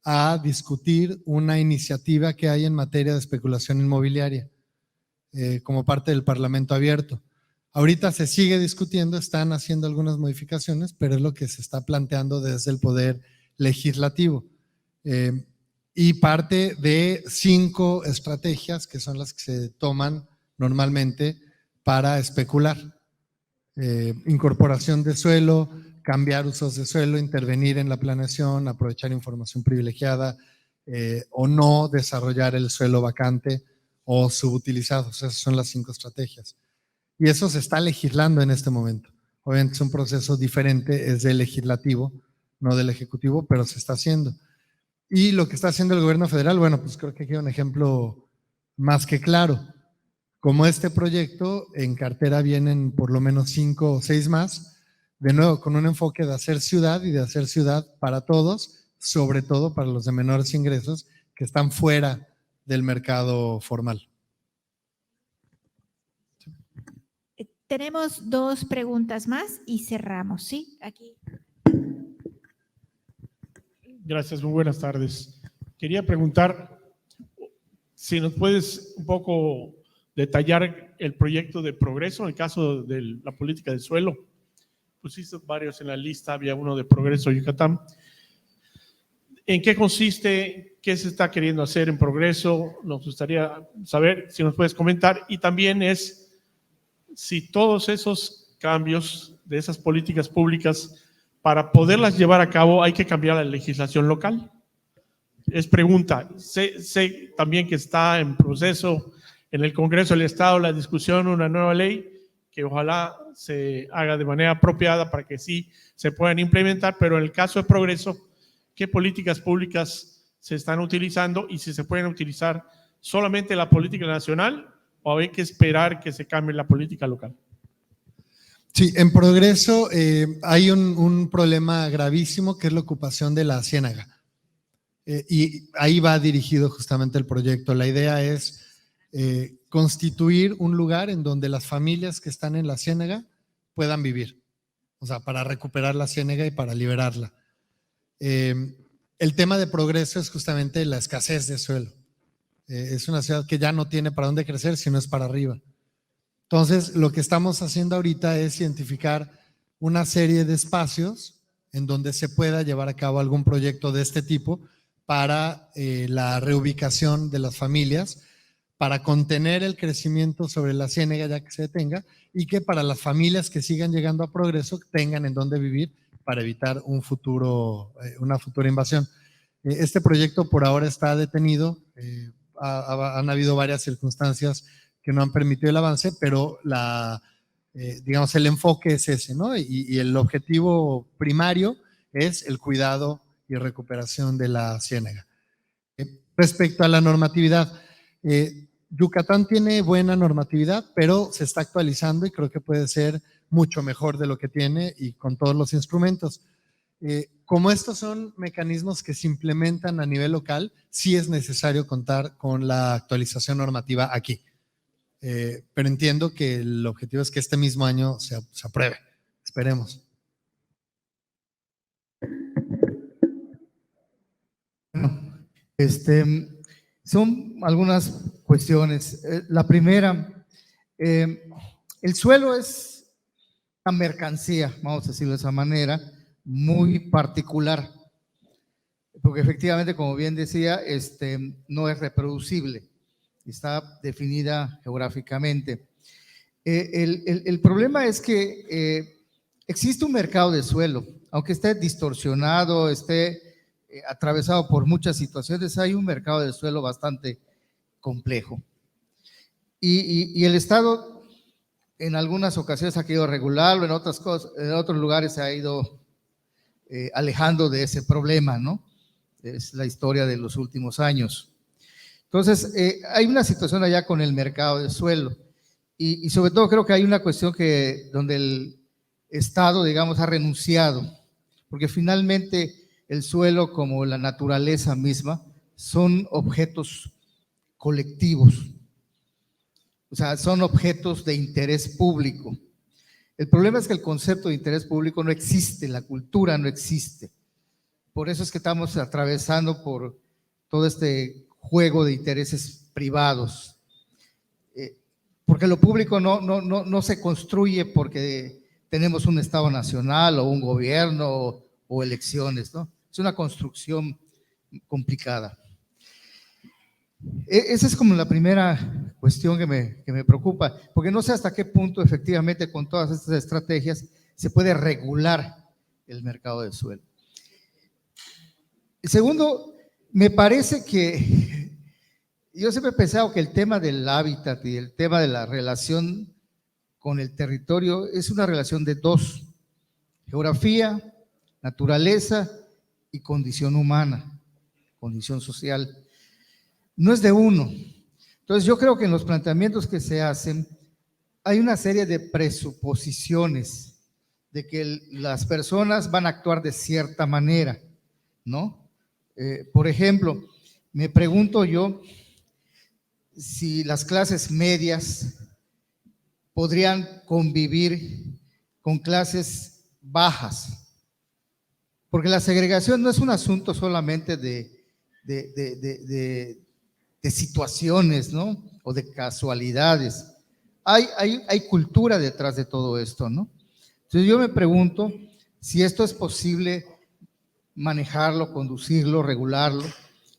a discutir una iniciativa que hay en materia de especulación inmobiliaria como parte del Parlamento Abierto. Ahorita se sigue discutiendo, están haciendo algunas modificaciones, pero es lo que se está planteando desde el Poder Legislativo. Y parte de 5 estrategias que son las que se toman normalmente para especular. Incorporación de suelo, cambiar usos de suelo, intervenir en la planeación, aprovechar información privilegiada o no desarrollar el suelo vacante o subutilizado. Esas son las 5 estrategias. Y eso se está legislando en este momento. Obviamente es un proceso diferente, es del legislativo, no del ejecutivo, pero se está haciendo. Y lo que está haciendo el gobierno federal, bueno, pues creo que aquí hay un ejemplo más que claro. Como este proyecto, en cartera vienen por lo menos 5 o 6 más, de nuevo con un enfoque de hacer ciudad y de hacer ciudad para todos, sobre todo para los de menores ingresos que están fuera del mercado formal. Tenemos 2 preguntas más y cerramos, ¿sí? Aquí. Gracias, muy buenas tardes. Quería preguntar si nos puedes un poco detallar el proyecto de Progreso en el caso de la política de suelo. Pusiste varios en la lista, había uno de Progreso Yucatán. ¿En qué consiste? ¿Qué se está queriendo hacer en Progreso? Nos gustaría saber si nos puedes comentar. Y también es si todos esos cambios de esas políticas públicas, para poderlas llevar a cabo, hay que cambiar la legislación local. Es pregunta. Sé también que está en proceso en el Congreso del Estado la discusión de una nueva ley que ojalá se haga de manera apropiada para que sí se puedan implementar, pero en el caso de Progreso, ¿qué políticas públicas se están utilizando y si se pueden utilizar solamente la política nacional o hay que esperar que se cambie la política local? Sí, en Progreso hay un problema gravísimo que es la ocupación de la ciénaga. Y ahí va dirigido justamente el proyecto. La idea es constituir un lugar en donde las familias que están en la ciénaga puedan vivir. O sea, para recuperar la ciénaga y para liberarla. El tema de Progreso es justamente la escasez de suelo. Es una ciudad que ya no tiene para dónde crecer, sino es para arriba. Entonces, lo que estamos haciendo ahorita es identificar una serie de espacios en donde se pueda llevar a cabo algún proyecto de este tipo para la reubicación de las familias, para contener el crecimiento sobre la ciénaga ya que se detenga y que para las familias que sigan llegando a Progreso tengan en dónde vivir para evitar una futura invasión. Este proyecto por ahora está detenido, han habido varias circunstancias que no han permitido el avance, pero digamos, el enfoque es ese, ¿no? Y el objetivo primario es el cuidado y recuperación de la ciénaga. Respecto a la normatividad, Yucatán tiene buena normatividad, pero se está actualizando y creo que puede ser mucho mejor de lo que tiene y con todos los instrumentos. Como estos son mecanismos que se implementan a nivel local, sí es necesario contar con la actualización normativa aquí. Pero entiendo que el objetivo es que este mismo año se apruebe. Esperemos. Son algunas cuestiones. La primera, el suelo es una mercancía, vamos a decirlo de esa manera, muy particular, porque efectivamente, como bien decía, no es reproducible, está definida geográficamente. El problema es que existe un mercado de suelo, aunque esté distorsionado, esté atravesado por muchas situaciones, hay un mercado de suelo bastante complejo. Y el Estado en algunas ocasiones ha querido regularlo, en otros lugares se ha ido alejando de ese problema, ¿no? Es la historia de los últimos años. Entonces, hay una situación allá con el mercado de suelo y sobre todo creo que hay una cuestión donde el Estado, digamos, ha renunciado, porque finalmente el suelo, como la naturaleza misma, son objetos colectivos, o sea, son objetos de interés público. El problema es que el concepto de interés público no existe, la cultura no existe. Por eso es que estamos atravesando por todo este juego de intereses privados. porque lo público no se construye porque tenemos un Estado nacional o un gobierno o elecciones, ¿no? Es una construcción complicada. Esa es como la primera cuestión que me preocupa, porque no sé hasta qué punto efectivamente con todas estas estrategias se puede regular el mercado del suelo. Segundo, me parece que yo siempre he pensado que el tema del hábitat y el tema de la relación con el territorio es una relación de dos: geografía, naturaleza y condición humana, condición social. No es de uno. Entonces yo creo que en los planteamientos que se hacen hay una serie de presuposiciones de que las personas van a actuar de cierta manera, ¿no? Por ejemplo, me pregunto yo si las clases medias podrían convivir con clases bajas, porque la segregación no es un asunto solamente de situaciones, ¿no? O de casualidades. Hay cultura detrás de todo esto, ¿no? Entonces yo me pregunto si esto es posible manejarlo, conducirlo, regularlo,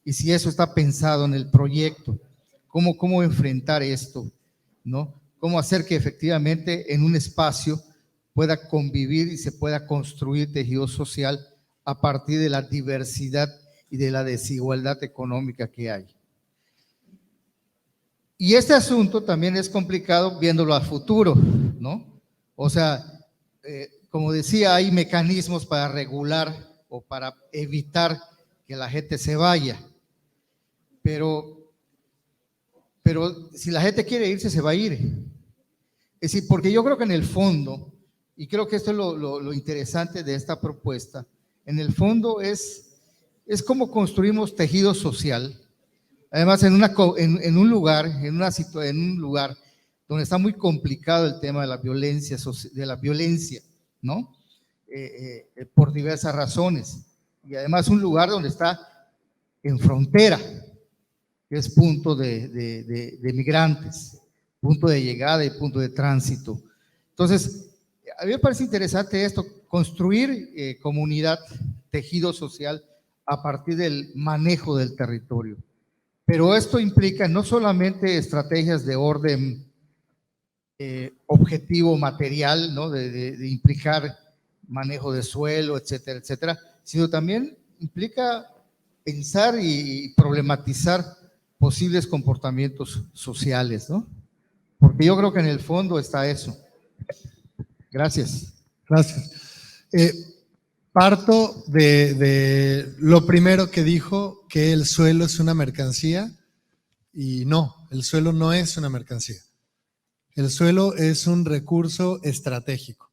y si eso está pensado en el proyecto. ¿Cómo enfrentar esto, ¿no? Cómo hacer que efectivamente en un espacio pueda convivir y se pueda construir tejido social a partir de la diversidad y de la desigualdad económica que hay. Y este asunto también es complicado viéndolo a futuro, ¿no? O sea, como decía, hay mecanismos para regular o para evitar que la gente se vaya, pero si la gente quiere irse, se va a ir. Es decir, porque yo creo que en el fondo, y creo que esto es lo interesante de esta propuesta, en el fondo es cómo construimos tejido social. Además, en un lugar donde está muy complicado el tema de la violencia, ¿no? Por diversas razones. Y además un lugar donde está en frontera, que es punto de migrantes, punto de llegada y punto de tránsito. Entonces, a mí me parece interesante esto, construir comunidad, tejido social a partir del manejo del territorio. Pero esto implica no solamente estrategias de orden objetivo material, ¿no? de implicar manejo de suelo, etcétera, etcétera, sino también implica pensar y problematizar posibles comportamientos sociales, ¿no? Porque yo creo que en el fondo está eso. Gracias. Gracias. Parto de lo primero que dijo, que el suelo es una mercancía, y no, el suelo no es una mercancía. El suelo es un recurso estratégico,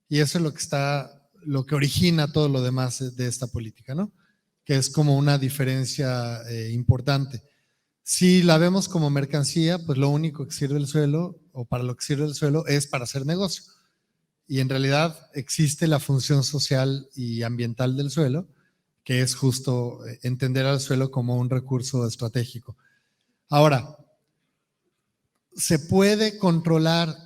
y eso es lo que origina todo lo demás de esta política, ¿no? Que es como una diferencia importante. Si la vemos como mercancía, pues lo único que sirve el suelo, o para lo que sirve el suelo, es para hacer negocio. Y en realidad existe la función social y ambiental del suelo, que es justo entender al suelo como un recurso estratégico. Ahora, ¿se puede controlar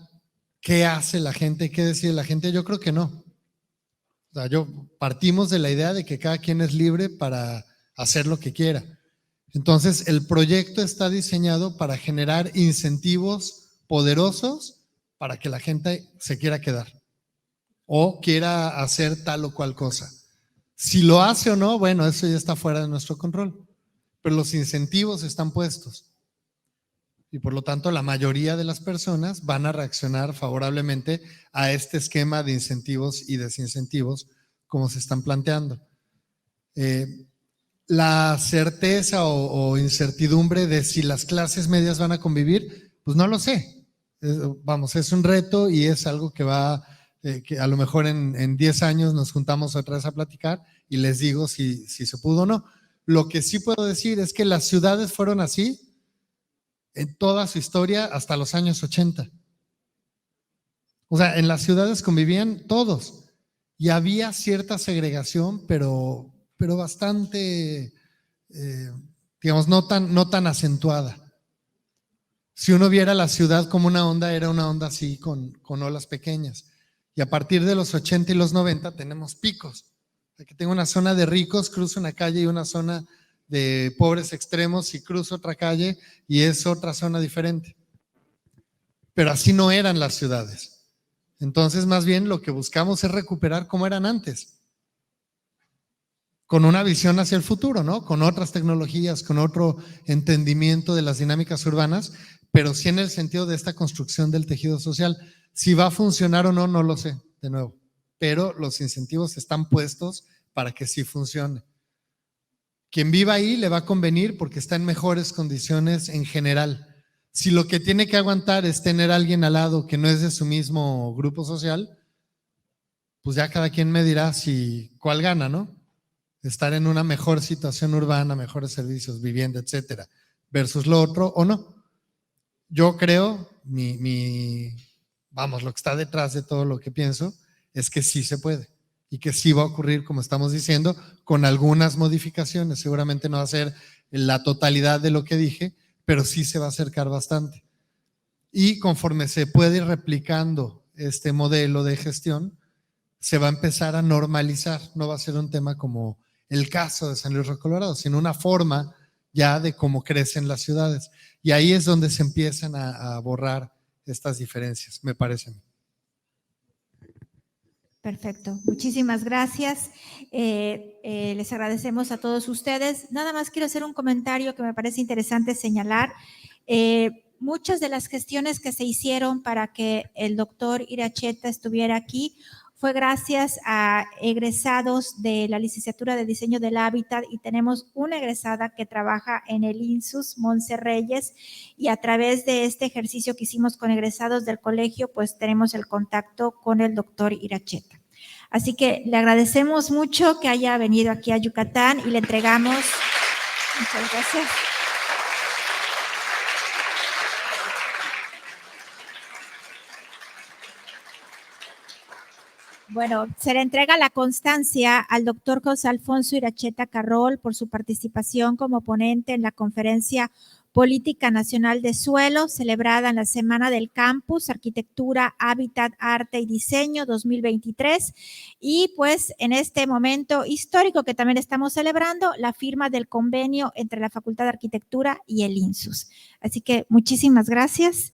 qué hace la gente, qué decide la gente? Yo creo que no. O sea, partimos de la idea de que cada quien es libre para hacer lo que quiera. Entonces, el proyecto está diseñado para generar incentivos poderosos para que la gente se quiera quedar o quiera hacer tal o cual cosa. Si lo hace o no, bueno, eso ya está fuera de nuestro control, pero los incentivos están puestos y por lo tanto la mayoría de las personas van a reaccionar favorablemente a este esquema de incentivos y desincentivos como se están planteando. La certeza o incertidumbre de si las clases medias van a convivir, pues no lo sé. Vamos, es un reto y es algo que que a lo mejor en 10 años nos juntamos otra vez a platicar y les digo si se pudo o no. Lo que sí puedo decir es que las ciudades fueron así en toda su historia hasta los años 80. O sea, en las ciudades convivían todos y había cierta segregación, pero bastante, digamos, no tan acentuada. Si uno viera la ciudad como una onda, era una onda así con olas pequeñas. Y a partir de los 80 y los 90 tenemos picos. Aquí tengo una zona de ricos, cruzo una calle, y una zona de pobres extremos y cruzo otra calle y es otra zona diferente. Pero así no eran las ciudades. Entonces, más bien lo que buscamos es recuperar como eran antes, con una visión hacia el futuro, ¿no? Con otras tecnologías, con otro entendimiento de las dinámicas urbanas, pero sí en el sentido de esta construcción del tejido social. Si va a funcionar o no, no lo sé, de nuevo, pero los incentivos están puestos para que sí funcione. Quien viva ahí le va a convenir porque está en mejores condiciones en general. Si lo que tiene que aguantar es tener a alguien al lado que no es de su mismo grupo social, pues ya cada quien me dirá cuál gana, ¿no? Estar en una mejor situación urbana, mejores servicios, vivienda, etcétera, versus lo otro o no. Yo creo, lo que está detrás de todo lo que pienso es que sí se puede y que sí va a ocurrir, como estamos diciendo, con algunas modificaciones. Seguramente no va a ser la totalidad de lo que dije, pero sí se va a acercar bastante. Y conforme se puede ir replicando este modelo de gestión, se va a empezar a normalizar. No va a ser un tema como el caso de San Luis Río Colorado, sino una forma ya de cómo crecen las ciudades. Y ahí es donde se empiezan a borrar estas diferencias, me parece a mí. Perfecto, muchísimas gracias. Les agradecemos a todos ustedes. Nada más quiero hacer un comentario que me parece interesante señalar. Muchas de las gestiones que se hicieron para que el doctor Iracheta estuviera aquí fue gracias a egresados de la licenciatura de Diseño del Hábitat, y tenemos una egresada que trabaja en el INSUS, Monse Reyes, y a través de este ejercicio que hicimos con egresados del colegio, pues tenemos el contacto con el doctor Iracheta. Así que le agradecemos mucho que haya venido aquí a Yucatán y le entregamos. Muchas gracias. Bueno, se le entrega la constancia al doctor José Alfonso Iracheta Carrol por su participación como ponente en la Conferencia Política Nacional de Suelo, celebrada en la Semana del Campus, Arquitectura, Hábitat, Arte y Diseño 2023. Y pues en este momento histórico que también estamos celebrando, la firma del convenio entre la Facultad de Arquitectura y el INSUS. Así que muchísimas gracias.